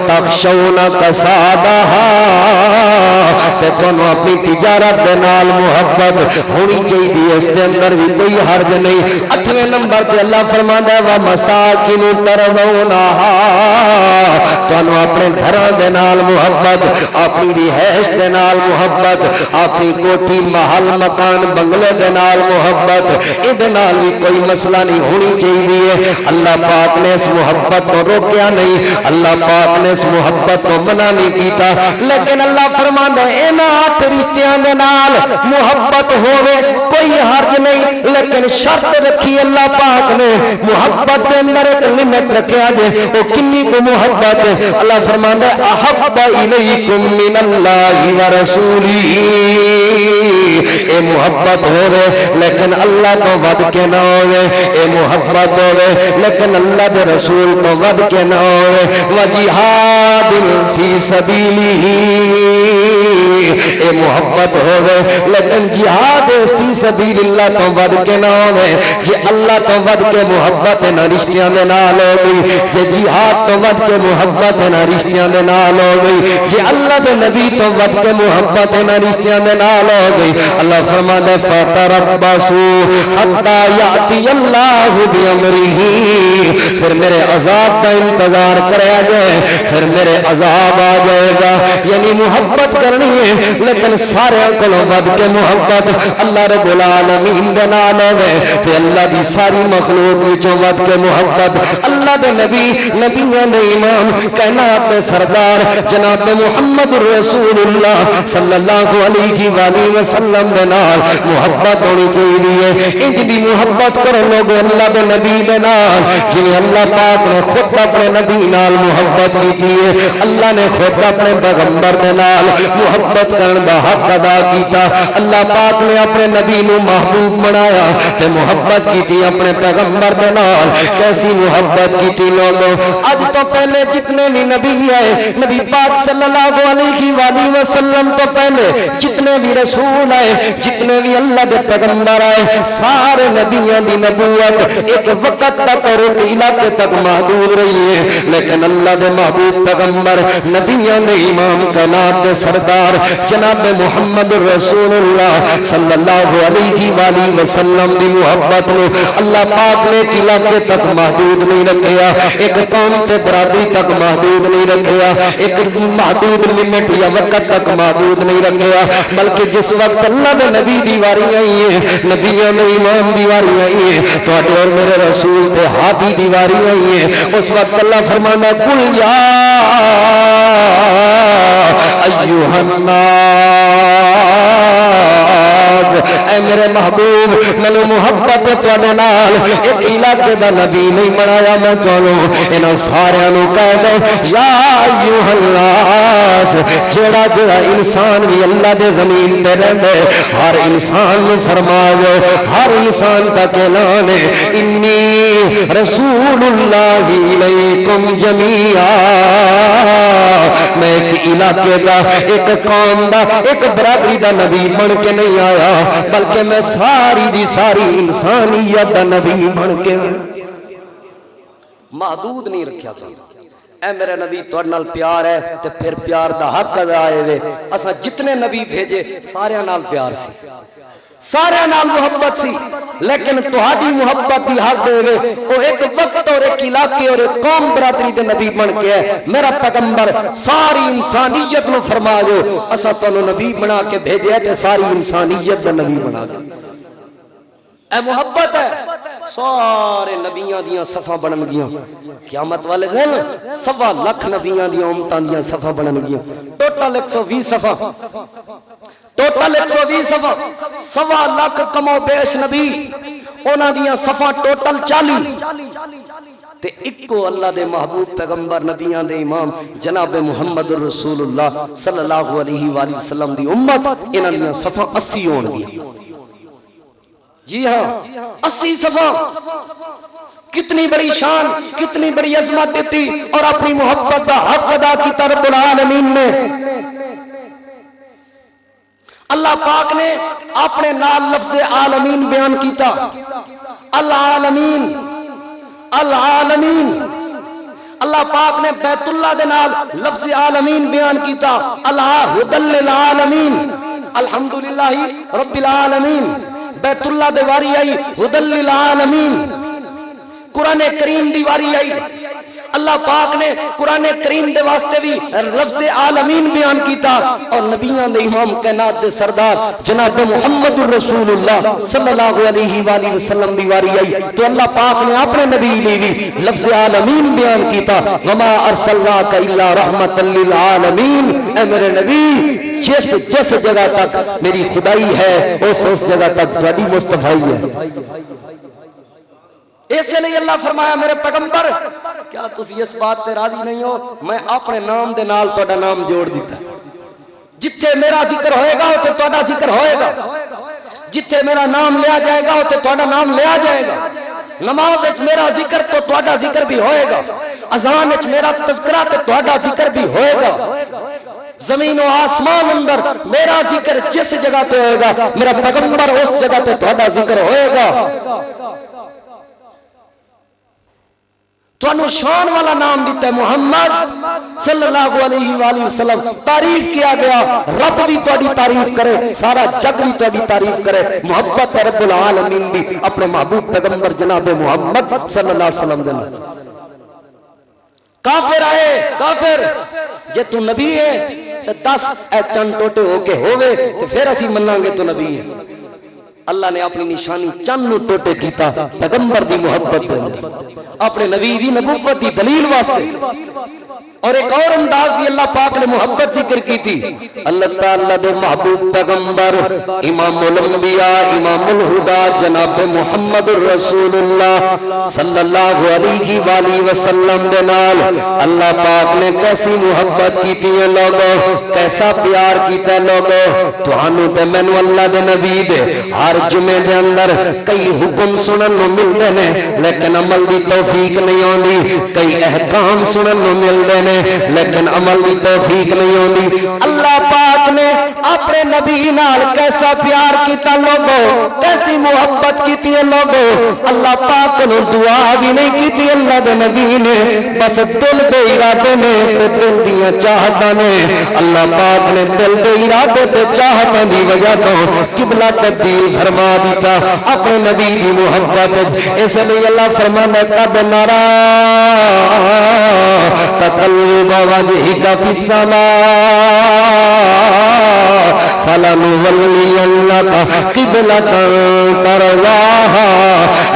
تَخْشَوْنَ كَسَادَهَا، تے تانوں اپنی تجارت دے نال محبت ہونی چاہیے، اس دے اندر بھی کوئی حرج نہیں۔ 8ویں نمبر تے اللہ فرماندا ہے وَمَسَاكِنُ تَرْضَوْنَهَا، تانوں اپنے گھراں دے نال محبت، اپنی رہائش دے نال محبت، اپنی کوٹھی محل مکان بنگلے دے نال محبت، اے نال بھی کوئی مسئلہ نہیں ہونی چاہیے۔ اللہ پاک نے اس محبت کو روکیا نہیں، اللہ پاک نے اس محبت کو منع نہیں کیتا، لیکن اللہ فرماندا ہے انہاں 8 رشتیاں دے نال محبت ہوے کوئی حرج نہیں، لیکن شرط رکھی اللہ پاک نے، محبت دے اندر ایک لمٹ رکھیا جے، او کنی کو محبت ہے، اللہ فرماندا ہے احب الیکم من اللہ ورسولہ، اے محبت ہوے لیکن اللہ تو ود کے نہ ہوے، اے محبت ہوے لیکن اللہ دے رسول تو ود کے نہ ہوے، وجہاد فی سبیلہ، اے محبت ہوے لیکن جہاد فی سبیل اللہ تو ود کے نہ ہوے، جے اللہ تو ود کے محبت نہ رشتیاں دے نال ہو گئی، جے جہاد تو ود کے محبت نہ رشتیاں دے نال ہو گئی، جے اللہ دے نبی تو ود کے محبت نہ رشتیاں دے نال ہو گئی، اللہ فرماتا ہے فَتَرَبَّصُوا حَتَّى يَأْتِيَ اللَّهُ بِأَمْرِهِ، پھر میرے عذاب کا انتظار کریا جائے، پھر میرے عذاب آ جائے گا، یعنی محبت کرنی ہے لیکن سارے کولوں ود کے محبت اللہ رب العالمین دے نال ہوے، تے اللہ دی ساری مخلوق وچوں ود کے محبت اللہ دے نبی، نبیوں دے امام، کائنات دے سردار جناب محمد رسول اللہ صلی اللہ علیہ وآلہ وسلم دے نال محبت ہونی چاہیے۔ انج دی محبت کرو لوگ اللہ دے نبی دے نال، جنہیں اللہ پاک نے خود اپنے نبی نال محبت کی ہے، اللہ نے خود اپنے پیغمبر دے نال محبت کرن دا حق ادا کیتا، اللہ پاک نے اپنے نبی نو محبوب بنایا تے محبت کی اپنے پیغمبر دے نال، کیسی محبت کی لوگوں، اج تو پہلے جتنے بھی نبی آئے، نبی پاک صلی اللہ علیہ وآلہ وسلم تو پہلے جتنے بھی رسول آئے، جتنے بھی اللہ دے پیغمبر آئے، سارے نبیوں دی نبوت ایک وقت تک اور ایک علاقے تک محدود رہی ہے، لیکن اللہ دے محبوب پیغمبر نبیوں دے امام کائنات دے سردار جناب محمد رسول اللہ صلی اللہ علیہ وآلہ وسلم دی محبت نو اللہ پاک نے ایک علاقے تک محدود نہیں رکھیا، ایک قوم تے برادری تک محدود نہیں رکھیا، ایک محدود لمٹ یا وقت تک محدود نہیں رکھیا، بلکہ جس وقت اللہ دے نبی دی واری آئی ہے، نبیوں دے امام دی واری آئی ہے، تو اور میرے رسول تے ہادی دی واری آئی ہے، اس وقت اللہ فرمانا قل یا ایھا الناس، اے میرے میرے محبوب مینوں محبت تواڈے نال ایک علاقے دا نبی نہیں بنایا میں چلو انہاں ساریاں نوں کہہ دو یا ایھا الناس جڑا جڑا انسان بھی اللہ دے زمین تے رہندا ہر انسان نوں فرماؤ ہر انسان تک اعلان ہے انی رسول اللہ الیکم جمیعا میں ایک علاقے دا ایک قوم دا ایک برادری دا نبی بن کے نہیں آیا بلکہ میں ساری دی ساری انسانیت دا نبی بن کے محدود نہیں رکھیا تو اے میرے نبی تواڈے نال پیار ہے تے پھر پیار دا حق ادا ہے اساں جتنے نبی بھیجے سارے نال پیار سی سارے نال محبت سی لیکن تہاڈی محبت دی حق دے او ایک وقت اور ایک علاقے اور ایک قوم برادری دے نبی بن کے ہے میرا پیغمبر ساری انسانیت نو فرما جو اساں تانوں نبی بنا کے بھیجے تے ساری انسانیت دا نبی بنا کے اے محبت ہے سارے نبیاں دیاں صفاں بنن گیاں قیامت والے دن 1.25 لاکھ نبیاں دیاں امتاں دیاں صفاں بنن گیاں ٹوٹل 120 صفاں ٹوٹل 120 صفحہ 1.25 لاکھ کم و بیش نبی انہاں دیاں صفحہ ٹوٹل 40 تے اکو اللہ دے محبوب پیغمبر نبیاں دے امام جناب محمد رسول اللہ صلی اللہ علیہ وآلہ وسلم دی امت انہاں دیاں صفحہ 80 ہون گی جی ہاں 80 صفحہ کتنی بڑی شان کتنی بڑی عظمت دیتی اور اپنی محبت کا حق ادا کیتا رب العالمین نے اللہ پاک نے اپنے نال لفظ عالمین بیان کیتا العالمین العالمین اللہ پاک نے بیت اللہ دے نال لفظ عالمین بیان کیتا الہدل للعالمین الحمدللہ رب العالمین بیت اللہ دے واری آئی ہدل للعالمین قرآن کریم دی واری آئی اللہ پاک نے قرآن کریم دے واسطے بھی لفظ عالمین بیان کیتا اور نبیان دے امام کائنات دے سردار جناب محمد رسول اللہ صلی اللہ علیہ وآلہ وسلم دی واری آئی تو اللہ پاک نے اپنے نبی لی بھی لفظ عالمین بیان کیتا وما ارسلناک الا رحمت للعالمین اے میرے نبی جس جگہ تک میری خدائی ہے اس جگہ تک تہاڈی مصطفائی ہے ایسے لیے اللہ فرمایا میرے پیغمبر کیا تسی اس بات تے راضی نہیں ہو میں اپنے نام دے نال تہاڈا نام جوڑ دیتا جتھے میرا ذکر ہوئے گا تے تہاڈا ذکر ہوئے گا جتھے میرا نام لیا جائے گا تے تہاڈا نام لیا جائے گا نماز وچ میرا ذکر تو تہاڈا ذکر بھی ہوئے گا اذان وچ میرا تذکرہ تے تہاڈا ذکر بھی ہوئے گا زمین و آسمان اندر میرا ذکر جس جگہ تے ہوئے گا میرا پیغمبر اس جگہ تے تہاڈا ذکر ہوئے گا تو انو شان والا نام دیتا ہے محمد صلی اللہ علیہ وآلہ وسلم تعریف کیا گیا رب بھی تو تعریف کرے سارا جگ بھی تو تعریف کرے محبت رب العالمین دی اپنے محبوب پیغمبر جناب محمد صلی اللہ علیہ وسلم دے کافر آئے کافر جے تو نبی ہے تو 10 اے چند ٹوٹے ہو کے ہوئے تو پھر اسی منناں گے تو نبی ہے اللہ نے اپنی نشانی چند نو ٹوٹے کیتا پیغمبر دی محبت دے اپنے نبی دی نبوت دی دلیل واسطے اور ایک اور انداز دی اللہ پاک نے محبت ذکر کی تھی اللہ تعالیٰ دے محبوب پیغمبر امام الانبیاء امام الہدا جناب محمد رسول اللہ صلی اللہ علیہ وآلہ وسلم دے نال اللہ پاک نے کیسی محبت کی تھی لوگوں کیسا پیار کیتا لوگوں توانو تے مینو اللہ دے نبی دے ہر جمعے دے اندر کئی حکم سنن نو ملدے نے لیکن عمل دی توفیق نہیں ہوندی کئی احکام سنن نو ملدے نے لیکن عمل بھی توفیق نہیں ہوندی اللہ پاک نے اپنے نبی نال کیسا پیار کیتا لوگوں کیسی محبت کیتی ہے لوگوں اللہ پاک نے دعا بھی نہیں کیتی اللہ دے نبی نے بس دل دے ارادے نے دل دیاں چاہتاں نے اللہ پاک نے دل دے ارادے تے چاہتاں دی وجہ تو قبلہ تبدیل فرما دیتا اپنے نبی دی محبت اس لیے اللہ فرماتا قد نرا تقلب وجهك في السماء فلنولینک قبلۃ ترضاہا،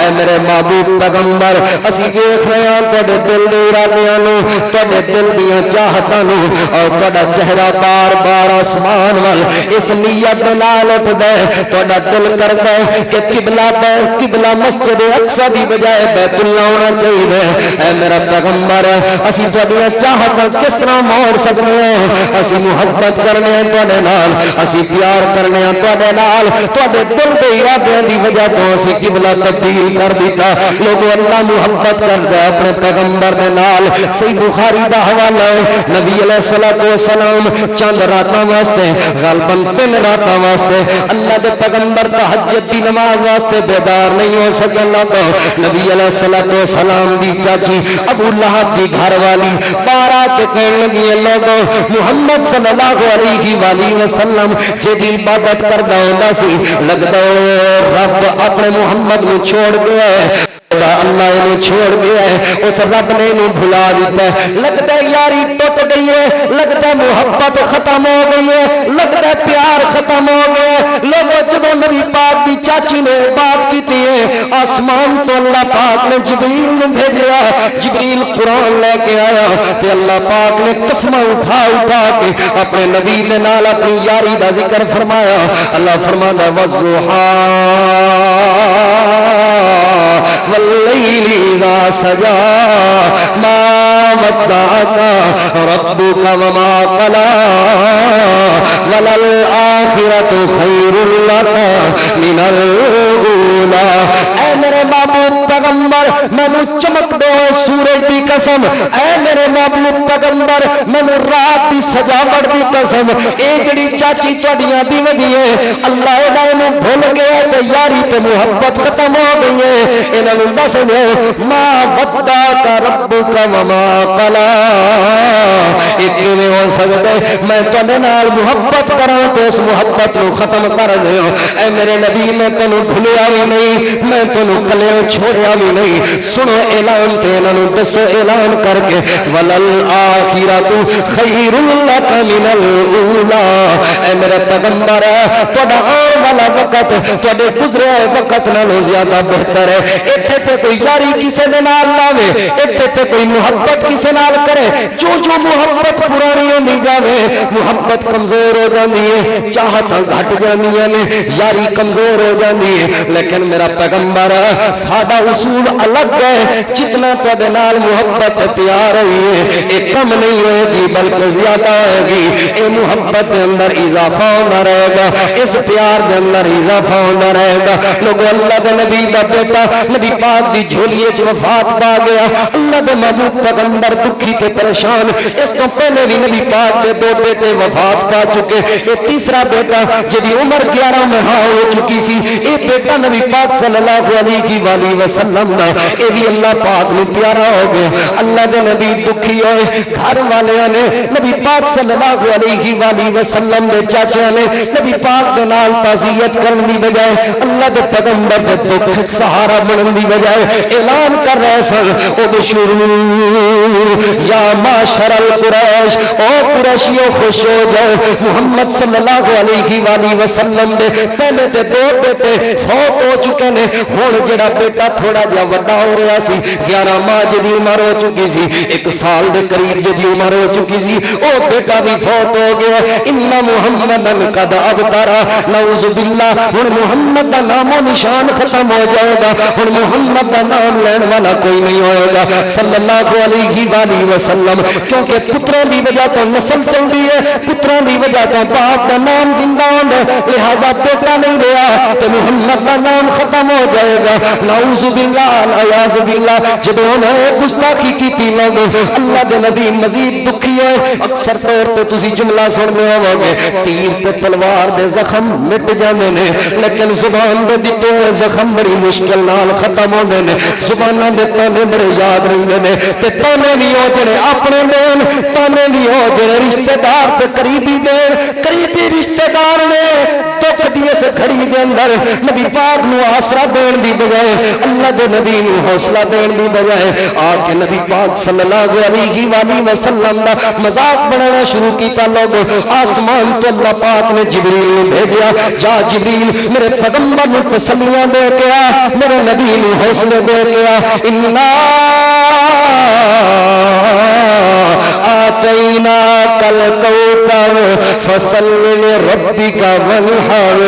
اے میرے محبوب پیغمبر اسی دیکھ رہے ہیں تواڈے دل دے ارادیاں نو، تواڈے دل دیاں چاہتاں نو، اور تواڈا چہرہ بار بار آسمان وال اس نیت دے نال اٹھدا ہے، تواڈا دل کردا ہے کہ قبلہ مسجد اقصی دی بجائے بیت اللہ ہونا چاہیے۔ اے میرا پیغمبر اسی تواڈیاں چاہتاں کس طرح موڑ سکنے ہیں؟ اسی محبت کرنے ہیں تواڈے نال، اسی پیار کرنے ہیں تواڈے نال، تواڈے دل دے ارادے دی وجہ تو اسی قبلہ تبدیل کر دیتا۔ لوگوں اللہ محبت کردا ہے اپنے پیغمبر دے نال۔ صحیح بخاری دا حوالہ ہے، نبی علیہ الصلوۃ والسلام چند راتاں واسطے غالباً 3 راتاں واسطے اللہ دے پیغمبر تہجد دی نماز واسطے بیدار نہیں ہو سکے۔ نبی علیہ الصلوۃ والسلام دی چاچی ابو لہب دی گھر والی بارہ کے کہنے لگی لوگوں محمد صلی اللہ علیہ وآلہ وسلم جی عبادت کردا ہوندا سی، لگدا رب اپنے محمد نو چھوڑ گیا ہے، اللہ انہوں چھوڑ گیا ہے، اس رب نے انہوں بھلا دیتا ہے، لگتا ہے یاری ٹوٹ گئی ہے، لگتا ہے محبت ختم ہو گئی ہے، لگتا ہے پیار ختم ہو گیا ہے۔ لوگوں جدوں نبی پاک دی چاچی نے بات کی تھی آسمان تو اللہ پاک نے جبریل نے بھیجا، جبریل قرآن لے کے آیا تے اللہ پاک نے قسم اٹھا کے اپنے نبی دے نال اپنی یاری دا ذکر فرمایا۔ اللہ فرماتا والضحیٰ واللیل اذا سجا ما ودعک ربک وما قلی وللآخرۃ خیر لک من الاولی۔ اے میرے محبوب پیغمبر مینوں چمک دو سورج دی قسم، اے میرے محبوب پیغمبر مینوں رات دی سجاوٹ دی قسم، اے جڑی چاچی تواڈیاں دی وڈی ہے اللہ انہاں نوں بھول گیا تے یاری تے محبت ختم ہو گئی ہے۔ انہاں نوں دس دو ما ودعک ربک وما قلی، ایک کیویں ہو سکدا ہے میں تواڈے نال محبت کراں تے اس محبت نوں ختم کر دیو۔ اے میرے نبی میں تینوں بھولیا بھی نہیں، میں تینوں کلیوں چھوڑیا بھی نہیں۔ سنو اعلان تے انہاں نوں دسو اعلان کر کے وللآخرۃ خیر لک من الاولی۔ اے میرے پیغمبر تہاڈا آن والا وقت تہاڈے گزرے وقت نالوں زیادہ بہتر ہے۔ ایتھے تے کوئی یاری کسے دے نال لاوے، ایتھے تے کوئی محبت کسے نال کرے، جو محبت پرانی ہوندی جاوے محبت کمزور ہو جاندی ہے، چاہتاں گھٹ جاندیاں نے، یاری کمزور ہو جاندی ہے۔ لیکن میرا پیغمبر ساڈا اصول الگ ہے، جتنا تہاڈے نال محبت پیار ہوئی ہے یہ کم نہیں ہوئے گی بلکہ زیادہ ہوئے گی۔ اے محبت دے اندر اضافہ ہونا رہے گا، اس پیار دے اندر اضافہ ہونا رہے گا۔ لوگوں اللہ دے نبی دا بیٹا نبی پاک دی جھولی وچ وفات پا گیا، اللہ دے محبوب پیغمبر دکھی تے پریشان، اس تو پہلے بھی نبی پاک دے 2 بیٹے وفات پا چکے، یہ تیسرا بیٹا جدی عمر 11 مہا ہو چکی سی، یہ بیٹا نبی پاک صلی اللہ علیہ وآلہ وسلم دا یہ بھی اللہ پاک نو پیارا ہو گیا۔ اللہ دے نبی دکھی ہوئے، گھر والے نے نبی پاک صلی اللہ علیہ وآلہ وسلم دے چاچے نے نبی پاک دے نال تعزیت کرن دی بجائے اللہ دے پیغمبر دے دکھ سہارا بنن دی بجائے اعلان کر رہے سن او بشرو یا معاشر القریش، او قریشیو خوش ہو جاؤ، محمد صلی اللہ علیہ وآلہ وسلم دے پہلے تے 2 بیٹے فوت ہو چکے نے، ہن جڑا بیٹا تھوڑا جا وڈا ہو رہا سی، 11 ماہ جدی عمر ہو چکی سی، 1 سال دے قریب جدی عمر ہو چکی سی، او بیٹا بھی فوت ہو گیا۔ ان محمدن قد ابترا، نعوذ باللہ ہن محمد دا نام و نشان ختم ہو جائے گا، ہن محمد دا نام لین والا کوئی نہیں ہوئے گا صلی اللہ علیہ وآلہ وسلم، کیونکہ پتروں دی وجہ تو نسل چلتی ہے، پتروں دی وجہ تو باپ دا نام زندہ ہے، لہذا بیٹا نہیں رہا تو محمد دا نام ختم ہو جائے گا۔ نعوذ باللہ الیاذ باللہ جدوں انہیں گستاخی کی لوگ اللہ دے نبی مزید دکھی ہوئے۔ اکثر طور تے تسی جملہ سننے ہوگے تیر تے تلوار دے زخم مٹ جاندے نے، لیکن زبان دے دتے ہوئے زخم بڑی مشکل نال ختم ہوندے نے، زباناں دے تانے بڑے یاد رہندے نے، تے تانے بھی ہو جڑے اپنے دین، تانے بھی ہو جڑے رشتہ دار تے قریبی دین، قریبی رشتہ دار نے دکھ دی اس گھڑی دے اندر نبی پاک نو آسرا دین دی بجائے اللہ دے نبی نو حوصلہ دین دی بجائے آ کے نبی پاک صلی اللہ علیہ وآلہ وسلم دا مذاق بنانا شروع کیتا. لوگ آسمان تو اللہ پاک نے جبریل نو بھیجیا, جا جبریل میرے پیغمبر نو تسلیاں دے کے آ, میرے نبی نو حوصلے دے کے آ. انا آتینا کل کوثر فصل لربک وانحر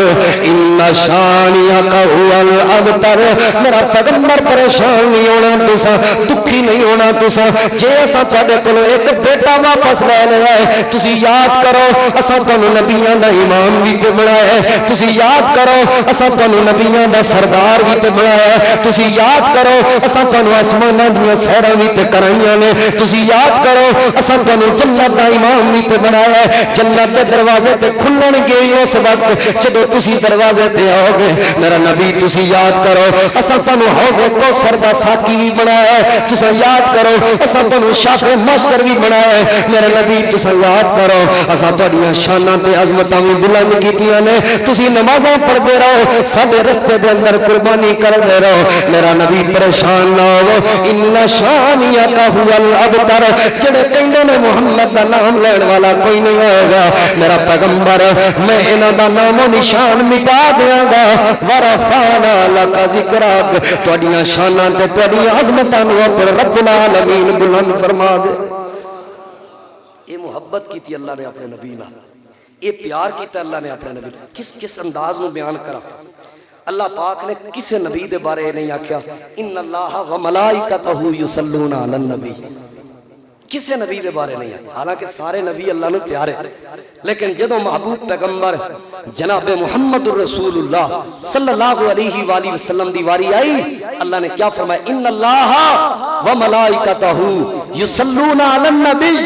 ان شانئک هو الابتر. میرا پیغمبر پریشان نہیں ہونا تسا, دکھی نہیں ہونا تسا. جے اساں تواڈے کولوں ایک بیٹا واپس لے لیا ہے, تسی یاد کرو اساں تانوں نبیاں دا امام بھی تے بنایا ہے, تسی یاد کرو اساں تانوں نبیاں دا سردار بھی تے بنایا ہے, تسی یاد کرو اساں تانوں آسماناں دیاں سیراں بھی تے کرائیاں نے, تسی یاد کرو اساں تانوں جنت دا امام بھی تے بنایا ہے. جنت دے دروازے تے کھلن گے اس وقت جدوں تسی دروازے تے آؤ گے. میرا نبی تسی یاد کرو اساں تانوں حوض کوثر دا ساقی بھی بنایا ہے, تسی یاد کرو اساں تانوں شافع محشر بھی بنایا ہے. میرا نبی تسی یاد کرو اساں تہاڈیاں شاناں تے عظمتاں بھی بلند کیتیاں نے. تسی نمازاں پڑھدے رہو, ساڈے رستے دے اندر قربانی کردے رہو. میرا نبی پریشان نہ ہو. ان شانئک هو الابتر. جڑے کہندے نے محمد دا نام لین والا کوئی نہیں ہوئے گا, میرا پیغمبر میں انہاں دا نام و نشان مٹا دیاں گا. ورفعنا لک ذکرک. تہاڈیاں شاناں تے تہاڈیاں عظمتاں نو اپنے رب العالمین بلند فرما دے. یہ محبت کی تھی اللہ نے اپنے نبی نال, یہ پیار کیتا اللہ نے اپنے نبی نال. کس کس انداز میں بیان کرا. اللہ پاک نے کسے نبی دے بارے نہیں آکھیا ان اللہ و ملائکتہ یصلون علی النبی, کسے نبی دے بارے نہیں آکھیا. حالانکہ سارے نبی اللہ نے پیارے, لیکن جدوں محبوب پیغمبر جناب محمد الرسول اللہ صلی اللہ علیہ وآلہ وسلم دی واری آئی, اللہ نے کیا فرمایا ان اللہ و ملائکتہ یصلون علی النبی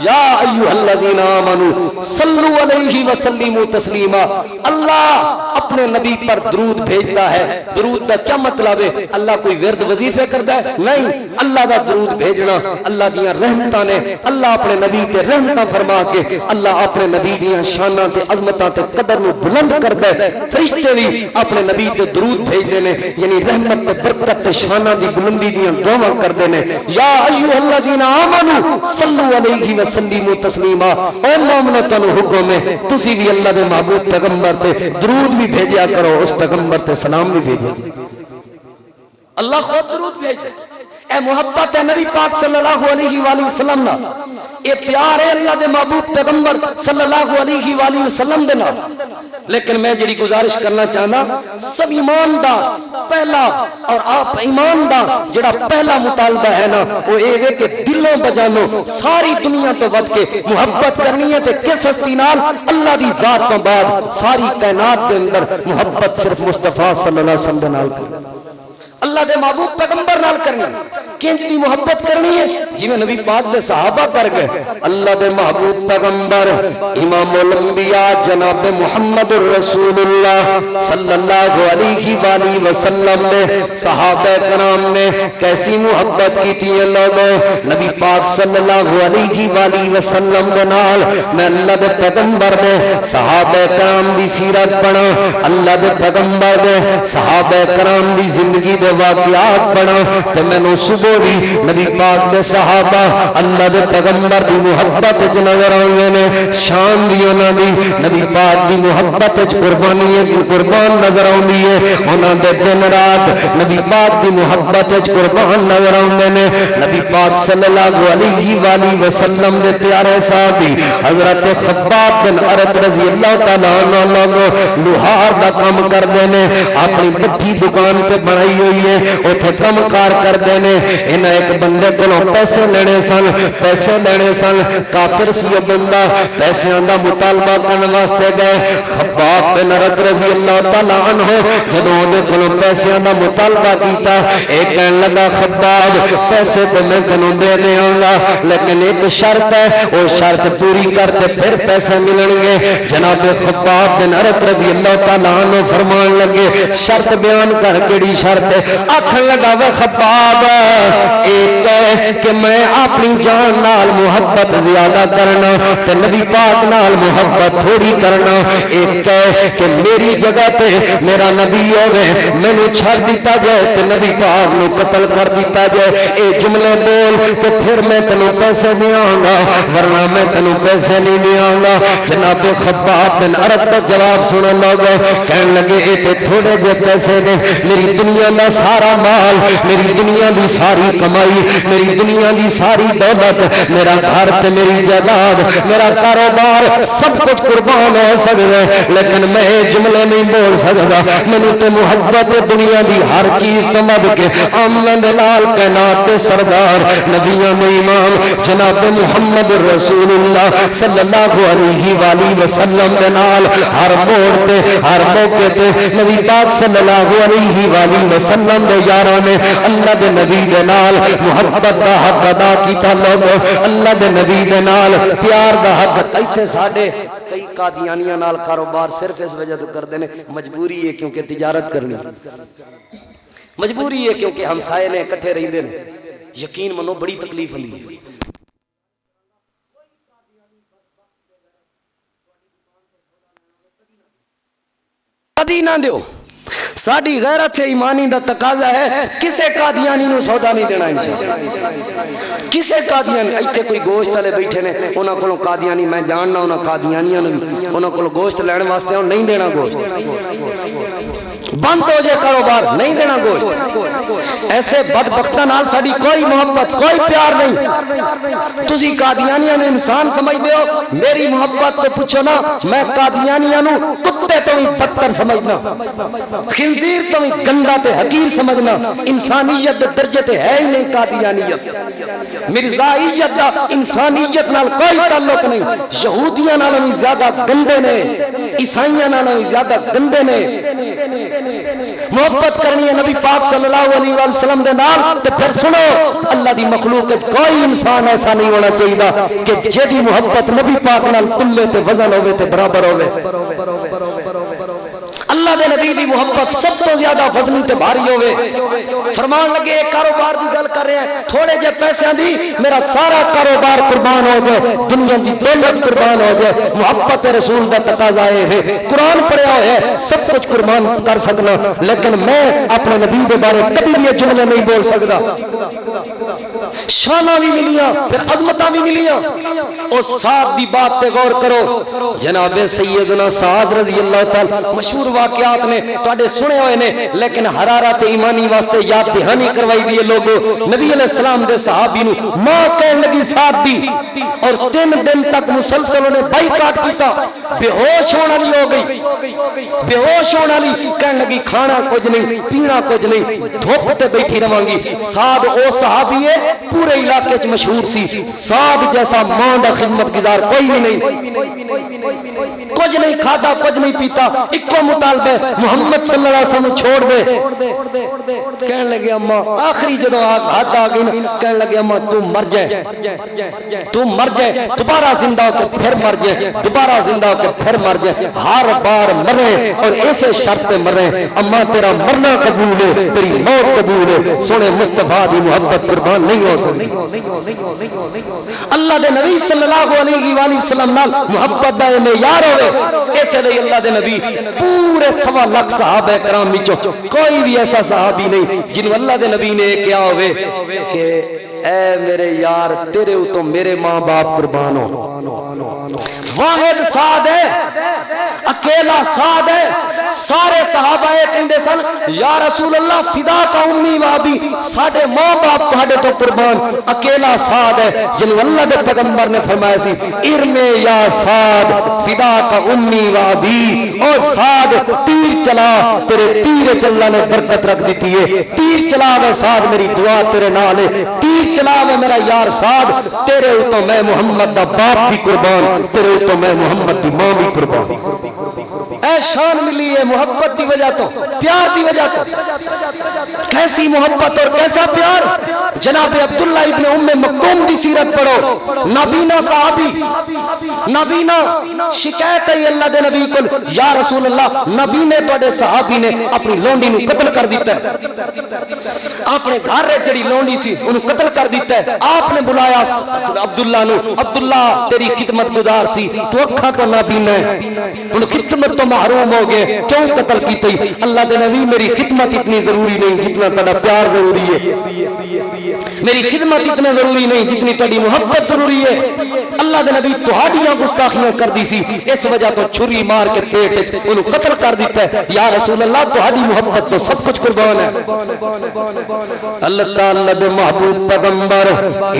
یا ایھا الذین آمنوا صلوا علیہ وسلموا تسلیما. اللہ اپنے نبی پر درود بھیجتا ہے. درود دا کیا مطلب ہے؟ اللہ کوئی ورد وظیفے کرتا ہے؟ نہیں. اللہ دا درود بھیجنا اللہ دیاں رحمتاں نے. اللہ اپنے نبی تے رحمتاں فرما کے اللہ اپنے نبی دیاں شاناں تے عظمتاں تے قدر نو بلند کردا ہے. فرشتے بھی اپنے نبی تے درود بھیجدے نے, یعنی رحمت تے برکت تے شاناں دی بلندی دیاں دعاواں کردے نے. یا ایھا الذین آمنوا صلوا علیہ وسلموا تسلیما. اے مومنو تانوں حکم ہے تسی بھی اللہ دے محبوب پیغمبر تے درود بھی بھیجیا کرو, اس پیغمبر تے سلام بھی بھیجیا. اللہ خود درود بھیج دے. اے محبت ہے نبی پاک صلی اللہ علیہ وآلہ وسلم نا, اے پیار ہے اللہ دے محبوب پیغمبر صلی اللہ علیہ وآلہ وسلم دے نا. لیکن میں جڑی گزارش کرنا چاہنا, سب ایمان دا پہلا اور آپ ایمان دا جڑا پہلا مطالبہ ہے نا وہ اے ہے کہ دلوں بجانو ساری دنیا تو ود کے محبت کرنی ہے. تے کس ہستی نال؟ اللہ دی ذات تو بعد ساری کائنات دے اندر محبت صرف مصطفیٰ صلی اللہ علیہ وسلم دے نال کرنی, اللہ دے محبوب پیغمبر نال کرنی. کنج دی محبت کرنی ہے جی میں نبی پاک دے صحابہ کر گئے. اللہ دے محبوب پیغمبر امام الانبیاء جناب محمد الرسول اللہ صلی اللہ علیہ وآلہ وسلم نے صحابہ کرام نے کیسی محبت کی تھی. لوگوں نبی پاک صلی اللہ علیہ وآلہ وسلم دے نال میں اللہ دے پیغمبر نے صحابہ کرام دی سیرت پڑھا, اللہ دے پیغمبر نے صحابہ کرام دی زندگی دے واقعات پڑھا. تے میں نو صبح بھی نبی پاک دے صحابہ اللہ دے پیغمبر دی محبت وچ نظر آئے نے. شان دی انہاں دی نبی پاک دی محبت وچ قربان نظر آوندی ہے. انہاں دے دن رات نبی پاک دی محبت وچ قربان نظر آوندے نے. نبی پاک صلی اللہ علیہ وآلہ وسلم دے پیارے صحابی حضرت خباب بن ارت رضی اللہ تعالی عنہ لوہار دا کام کردے نے, اپنی بڑی دکان تے بنائی ہوئی ہے, اوتھے کم کار کردے نے. انہاں ایک بندے کولوں پیسے لینے سن, کافر سی او بندہ, پیسیاں دا مطالبہ کرن واسطے گئے. خباب بن ارت رضی اللہ تعالی عنہ جدوں دے کولوں پیسیاں دا مطالبہ کیتا, اے کہن لگا خباب پیسے تے میں تینوں دے دیاں گا, لیکن ایک شرط ہے, او شرط پوری کر تے پھر پیسے ملن گے. جناب خباب بن ارت رضی اللہ تعالی عنہ فرمان لگے شرط بیان کر. کیڑی شرط ہے؟ آکھن لگا وے خباب ایک ہے کہ میں اپنی جان نال محبت زیادہ کرنا تے نبی پاک نال محبت تھوڑی کرنا، ایک ہے کہ میری جگہ تے میرا نبی ہوے مینوں چھڑ دیتا جائے تے نبی پاک نو قتل کر دیتا جائے، اے جملے بول تو پھر میں تینوں پیسے دیاں گا ورنہ میں تینوں پیسے نہیں دیاں گا۔ جناب خباب بن ارد کا جواب سنن لگا، کہن لگے اے تے تھوڑے جے پیسے نے، میری دنیا دا سارا مال، میری دنیا دی ساری کمائی، میری دنیا دی ساری دولت، میرا گھر تے میری جائیداد، میرا کاروبار سب کچھ قربان ہو سکتا ہے، لیکن میں جملے نہیں بول سکتا، مینوں تے محبت دنیا دی ہر چیز تو مد کے آمد لال کائنات سردار نبیوں میں امام جناب محمد رسول اللہ صلی اللہ علیہ وآلہ وسلم کے نال ہر موڑ تے ہر موقع تے نبی پاک صلی اللہ علیہ وآلہ وسلم دے یاراں نے اللہ دے نبی دے نال محبت دا حق ادا کیتا، لوگو اللہ دے نبی دے نال پیار دا حق۔ ایتھے ساڈے کئی قادیانیاں نال کاروبار صرف اس وجہ تو کردے نے مجبوری ہے کیونکہ تجارت کرنی، مجبوری ہے کیونکہ ہمسائے نے اکٹھے رہندے نے، یقین منو بڑی تکلیف ہوندی ہے۔ کدی نہ دیو، ساڈی غیرت ایمانی دا تقاضا ہے کسے قادیانی نو سودا نہیں دینا انشاءاللہ، کسے قادیانی ایتھے کوئی گوشت والے بیٹھے نے انہاں کولوں قادیانی میں جاننا انہاں قادیانیاں نو انہاں کولوں گوشت لین واسطے نہیں دینا گوشت، بند ہو جائے کاروبار نہیں دینا گوشت، ایسے بدبختاں نال ساڈی کوئی محبت کوئی پیار نہیں۔ تسی قادیانیاں نے انسان سمجھ دیو، میری محبت تو پوچھو نا، میں قادیانیاں نو کتے تو بھی بدتر سمجھنا، خنزیر تو بھی گندا تے حقیر سمجھنا، انسانیت درجے تے ہے ہی نہیں قادیانیت، مرزائیت دا انسانیت نال کوئی تعلق نہیں، یہودیاں نال بھی زیادہ گندے نے، عیسائیاں نال بھی زیادہ گندے نے۔ محبت کرنی ہے نبی پاک صلی اللہ علیہ وسلم دے نال تے پھر سنو اللہ دی مخلوق کوئی انسان ایسا نہیں ہونا چاہیے کہ جیدی محبت نبی پاک نال تلے تے وزن ہوئے تے برابر ہوئے۔ اللہ دے نبی دی محبت سب تو زیادہ وزنی تے بھاری ہوئے۔ فرمان لگے ایک کاروبار دی گل کر رہے ہیں، تھوڑے جے پیسے دی میرا سارا کاروبار قربان ہو جائے، دنیا دی دولت قربان ہو جائے، محبت رسول دا تقاضا ہے، قرآن پڑھیا ہے سب کچھ قربان کر سکنا، لیکن میں اپنے نبی دے بارے کبھی بھی یہ جملے نہیں بول سکتا۔ شانہ بھی ملیاں پھر عظمتاں بھی ملیاں، اور سعد دی بات تے غور کرو، جناب سیدنا سعد رضی اللہ تعالی مشہور واقعات نے تواڈے سنے ہوئے نے، لیکن حرارت ایمانی واسطے یاد دہانی کروائی دیے لوگوں۔ نبی علیہ السلام دے صحابی نو ماں کہن لگی ساتھ دی، اور 3 دن تک مسلسل انہیں بائیکاٹ کیتا، بے ہوش ہونے والی ہو گئی، بے ہوش ہونے والی کہن لگی کھانا کچھ نہیں پینا کچھ نہیں، دھوپ تے بیٹھی رہاں گی۔ سعد او صحابی ہے پورے علاقے وچ مشہور سی، سعد جیسا ماں دا خدمت گزار کوئی بھی نہیں، کچھ نہیں کھاتا کچھ نہیں پیتا، اکو مطالبہ محمد صلی اللہ علیہ وسلم چھوڑ دے۔ کہنے لگے اماں آخری جدو حد آ گئی، کہنے لگے اماں تو مر جائے، تو مر جائے، دوبارہ زندہ ہو کے پھر مر جائے، دوبارہ زندہ ہو کے پھر مر جائے، ہر بار مرے اور ایسے شرط پہ مرے، اماں تیرا مرنا قبول ہے، تیری موت قبول ہے، سونے مصطفیٰ دی محبت قربان نہیں ہو سکتی۔ اللہ دے نبی صلی اللہ علیہ وآلہ وسلم نال محبت دا معیار ہوئے، ایسے لئی اللہ دے نبی پورے 1.25 لاکھ صحابہ کرام وچوں کوئی بھی ایسا صحابی نہیں جنہوں اللہ دے نبی نے کیا ہوئے کہ اے میرے یار تیرے تو میرے ماں باپ قربان ہو۔ واحد سعد ہے، اکیلا سعد ہے، سارے صحابہ کہندے سن یا رسول اللہ فدا کا امی و ابی، ساڈے ماں باپ تہاڈے تو قربان، اکیلا سعد ہے جنہوں اللہ دے پیغمبر نے فرمایا سی ارمے یا سعد فدا کا امی و ابی، او سعد تیر چلا تیرے تیر چلا نے برکت رکھ دیتی ہے، تیر چلا وے سعد میری دعا تیرے نال ہے، تیر چلا وے میرا یار سعد تیرے تو میں محمد دا باپ بھی قربان، تیرے تو میں محمد دی ماں بھی قربان۔ اے شان ملی ہے محبت دی وجہ تو، پیار دی وجہ تو، کیسی محبت اور کیسا پیار، جناب عبداللہ ابن ام مکتوم دی سیرت پڑھو، نابینا صحابی، نابینا شکایت ہے اللہ دے نبی کو، یا رسول اللہ نبی نے تواڈے صحابی نے اپنی لونڈی نو قتل کر دیتا ہے، آپ نے گھر جڑی لونڈی سی انہوں قتل کر دیتا ہے، آپ نے بلایا عبداللہ نو، عبداللہ تیری خدمت گزار سی، تو اکھا تو نابینا ہے، انہوں خدمت تو محروم ہو گئے، کیوں قتل کی تھی؟ اللہ دے نبی میری خدمت اتنی ضروری نہیں جتنا تڑا پیار ضروری ہے، میری خدمت اتنا ضروری نہیں جتنی تڑی محبت ضروری ہے۔ اللہ دے نبی تہاڈیاں گستاخیاں کر دی سی، اس وجہ تو چھری مار کے پیٹ انہوں قتل کر دیتا ہے، یا رسول اللہ تہاڈی محبت تو سب کچھ قربان ہے۔ اللہ تعالیٰ دے محبوب پیغمبر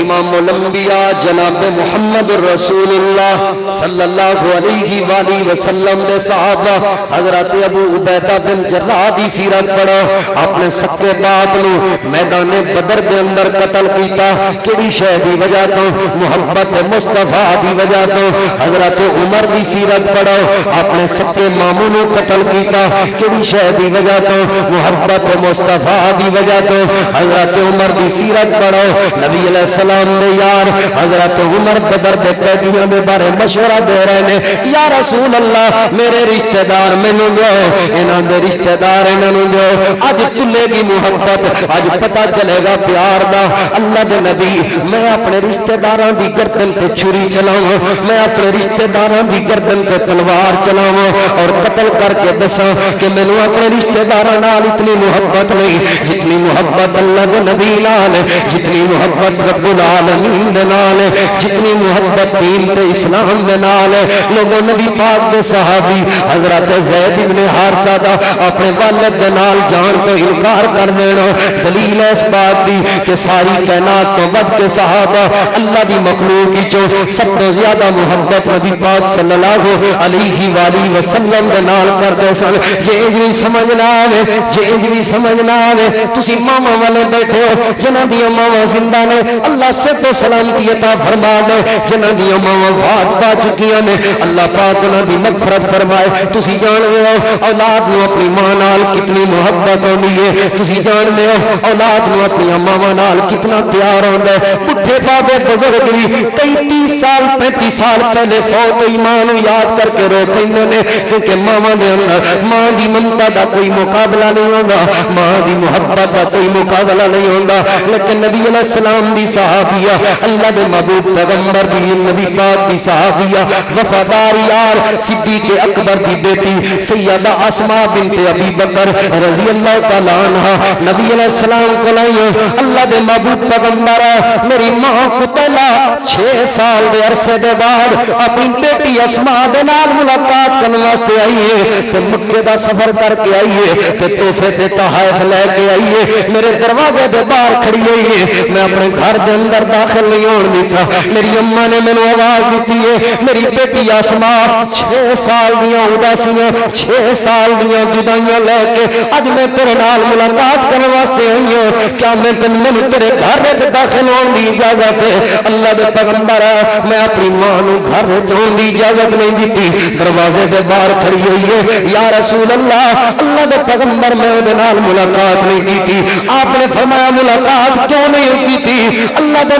امام الانبیاء جناب محمد رسول اللہ صلی اللہ علیہ وآلہ وسلم دے صحابہ حضرت ابو عبیدہ بن جراح دی سیرت پڑھو، اپنے سکے باپ نو میدان بدر دے اندر قتل کیتا، کیڑی شے دی وجہ تو؟ محبت مصطفیٰ دی وجہ تو۔ حضرت عمر دی سیرت پڑھو، اپنے سکے ماموں نو قتل کیتا، کیڑی شے دی وجہ تو؟ محبت مصطفیٰ دی وجہ تو۔ حضرت عمر دی سیرت پڑھو، نبی علیہ السلام دے یار حضرت عمر بدر دے قیدیاں دے بارے مشورہ دے رہے نے، یا رسول اللہ میرے رشتہ دار مینوں دو، انہاں دے رشتہ دار انہاں نوں دو، اج تلے گی محبت، اج پتہ چلے گا پیار دا۔ اللہ دے نبی میں اپنے رشتہ داراں دی گردن تے چھری چلاواں، میں اپنے رشتہ داراں دی گردن تے تلوار چلاواں اور قتل کر کے دساں کہ مینوں اپنے رشتہ داراں نال اتنی محبت نہیں جتنی محبت اللہ دے نبی نال، جتنی محبت رب العالمین دے نال، جتنی محبت دین تے اسلام دے نال۔ لوگوں نبی پاک دے صحابی حضرت زید بن حارثہ دا اپنے والد دے نال جان تو انکار کر دینا، دلیل ہے اس بات دی کہ ساری کائنات تو ود کے صحابہ اللہ دی مخلوق وچوں سب تو زیادہ محبت نبی پاک صلی اللہ علیہ وآلہ وسلم دے نال کردے سن۔ جے بھی سمجھ نہ آوے، جے بھی سمجھ نہ آوے، تسی ماما والے بیٹھے ہو جنہاں دیاں ماواں زندہ نے، اللہ سے تو سلامتی عطا فرما دے، جنہاں دیاں ماواں وفات پا چکیاں نے اللہ پاک انہاں دی مغفرت فرمائے۔ تسی جان دے ہو اولاد نو اپنی ماں نال کتنی محبت ہوندی ہے، تسی جان دے ہو اولاد نو اپنی ماواں نال کتنا پیار ہوندا ہے۔ بڈھے بابے بزرگ بھی کئی 30 سال 35 سال پہلے فوت ہوئی ماں نو یاد کر کے رو پیندے نے، کیونکہ ماواں دے اندر ماں دی ممتا دا کوئی مقابلہ نہیں ہوندا، ماں دی محبت دا کوئی مقابلہ نہیں ہوندا۔ لیکن نبی علیہ السلام دی صحابیہ اللہ دے محبوب پیغمبر دی نبی پاک دی صحابیہ وفادار یار صدیق اکبر دی بیٹی سیدہ اسماء بنت ابی بکر رضی اللہ تعالی عنہا نبی علیہ السلام کو لائیے، اللہ دے محبوب پیغمبر میری ماں قتلہ 6 سال دے عرصے دے بعد اپنی بیٹی اسماء دے نال ملاقات کرنے واسطے آئی ہے، تے مکے دا سفر کر کے آئی ہے، تے تحفے تے تحائف لے کے آئی ہے، میرے دروازے دے باہر کھڑی ہوئی ہے، میں اپنے گھر دے اندر داخل نہیں ہون دیتا، میری اماں نے مینوں آواز دیتی ہے، میری بیٹی اسماء 6 سال دیاں اداسیاں 6 سال دیاں جدائیاں لے کے اج میں تیرے نال ملاقات کرنے واسطے آئی ہوں، کیا میں تینوں تیرے گھر وچ داخل ہون دی اجازت ہے؟ اللہ دے پیغمبر میں اپنی ماں نو گھر وچ آون دی اجازت نہیں دیتی، دروازے دے باہر کھڑی ہوئی ہے، یا رسول اللہ اللہ دے پیغمبر میں اودے نال ملاقات نہیں کیتی۔ آپ نے فرمایا ملاقات کیوں نہیں کیتی؟ اللہ دے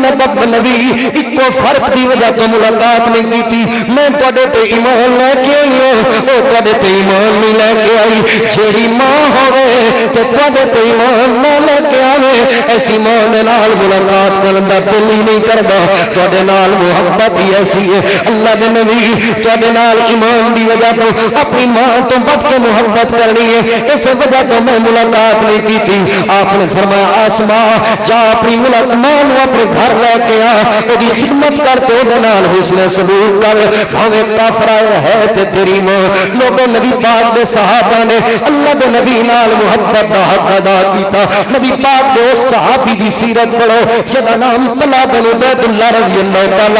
نبی اکو فرق دی وجہ تو ملاقات نہیں کیتی، میں تواڈے تے ایمان لے کے آئی ہوں، او تواڈے تے ایمان نہیں لے کے آئی، جیڑی ماں ہوے تے تواڈے تے ایمان نہ لے کے آوے ایسی ماں دے نال ملاقات کرن دا دل ہی نہیں کردا، تواڈے نال محبت ہی ایسی ہے۔ اللہ دے نبی تواڈے نال ایمان دی وجہ تو اپنی ماں تو بڑھ کے محبت کرنی ہے، اس وجہ تو میں ملاقات نہیں کیتی۔ آپ نے فرمایا اسماء جا اپنی ماں نو اپنے گھر لے کے آ، اودی خدمت کر تے اودے نال حسن سلوک کر، بھاویں کافر ہے تے تیری ماں۔ لوگوں نبی پاک دے صحابہ نے اللہ دے نبی نال محبت دا حق ادا کیتا۔ نبی پاک دے اس صحابی دی سیرت پڑھو جدا نام طلحہ بن عبید اللہ رضی اللہ تعالی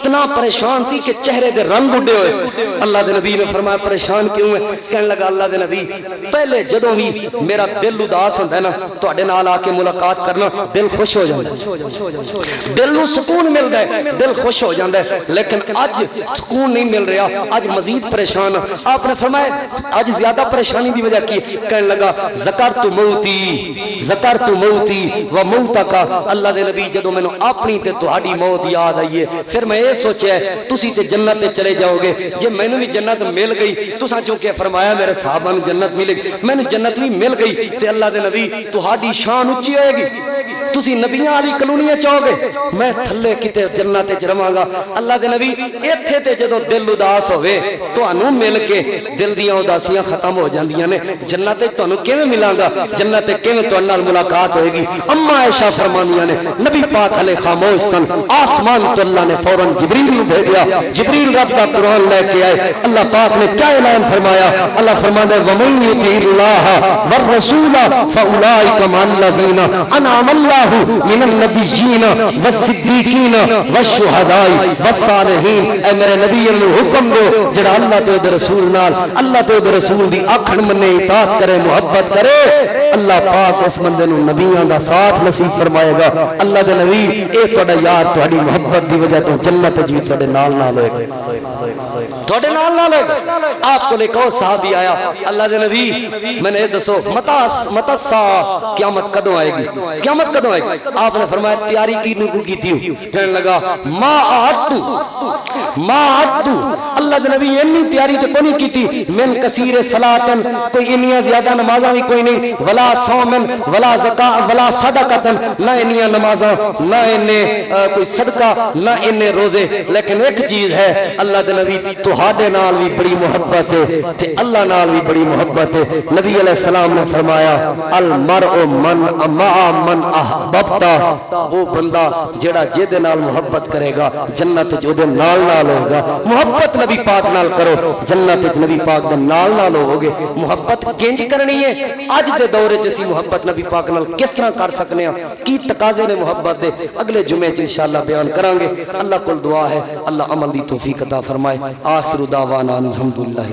اتنا پریشان سی کہ چہرے دے رنگ اڈے ہوئے سے. اللہ دے نبی نے فرمایا پریشان کیوں ہے؟ کہنے لگا اللہ دے نبی پہلے جدوں بھی میرا دل اداس ہوندا ہے نا تواڈے نال آ کے ملاقات کرنا دل خوش ہو جاندا ہے, دل نو سکون ملدا ہے, دل خوش ہو جاندا ہے. لیکن اج سکون نہیں مل رہا, اج مزید پریشان. آپ نے فرمایا اج زیادہ پریشانی دی وجہ کی؟ کہنے لگا ذکرت موتی و موتک. اللہ دے نبی جدوں مینوں اپنی تے تہاڈی موت یاد آئی ہے پھر میں یہ سوچیا تسی تے جنت تے چلے جاؤ گے. جے مینوں بھی جنت مل گئی, تساں چونکہ فرمایا میرے صحابہ نوں جنت ملے گی, مینوں جنت بھی مل گئی تے اللہ دے نبی تہاڈی شان اونچی ہوئے گی, تسی نبیاں والی کلونی چاہو گے, میں تھلے کتے جنت وچ رواں گا. اللہ دے نبی ایتھے تے جدوں دل اداس ہوے تانوں مل کے دل دیاں اداسیاں ختم ہو جاندیاں نے. جنت وچ تانوں کیویں ملاں گا, جنت وچ کیویں تہاڈے نال ملاقات ہوئے گی؟ اما عائشہ فرمانیاں نے نبی پاک علیہ خاموش سن, آسمان تو اللہ نے فوراً جبریل نو بھیجا, جبریل رب دا قرآن لے کے آئے. اللہ پاک نے کیا اعلان فرمایا؟ اللہ فرماتا ہے وَمَن يُطِعِ اللَّهَ وَالرَّسُولَ فَأُولَٰئِكَ مَعَ الَّذِينَ أَنْعَمَ اللَّهُ مِنَ النَّبِيِّينَ وَالصِّدِّيقِينَ وَالشُّهَدَاءِ وَالصَّالِحِينَ. اے میرے نبی نو حکم دو جڑا اللہ تے دے رسول نال, اللہ تے دے رسول دی آکھن منے, اطاعت کرے, محبت کرے, اللہ پاک اس بندے نو نبیاں دا ساتھ نصیب فرمائے گا. اللہ دے نبی اے تہاڈا یار تہاڈی محبت دی وجہ تو جنت وچ بھی تہاڈے نال نال ہوئے گا, تہاڈے نال نال ہوئے گا. آپ کو ایک اور صحابی آیا, اللہ دے نبی میں نے دسو متا سا قیامت کدوں آئے گی, قیامت کدوں آئے گی؟ آپ نے فرمایا تیاری کی تھی. کہنے لگا ما عدتو. اللہ دے نبی اتنی تیاری تے کوئی نہیں کیتی, من کثیر صلاتن, کوئی انیاں زیادہ نمازاں بھی کوئی نہیں, ولا صومن ولا زکاۃ ولا صدقۃ, نہ انیاں نمازاں نہ انہیں کوئی صدقہ نہ انہیں روزے. لیکن ایک چیز ہے اللہ دے نبی تہاڈے نال بھی بڑی محبت ہے تے اللہ نال بھی بڑی محبت ہے. نبی علیہ السلام نے فرمایا المرء من مع من احببت, وہ بندہ جڑا جے نال محبت کرے گا جنت وچ اودے نال نال ہوگا. محبت نبی پاک نال کرو, جنت وچ نبی پاک دے نال نال ہوگے. محبت کنج کرنی ہے اج دے دور وچ اسی محبت نبی پاک نال کس طرح کر سکنے ہاں, کی تقاضے نے محبت دے اگلے جمعے وچ انشاءاللہ بیان کران گے. اللہ کول دعا ہے اللہ عمل دی توفیق عطا فرمائے. آخر دعوانا الحمدللہ.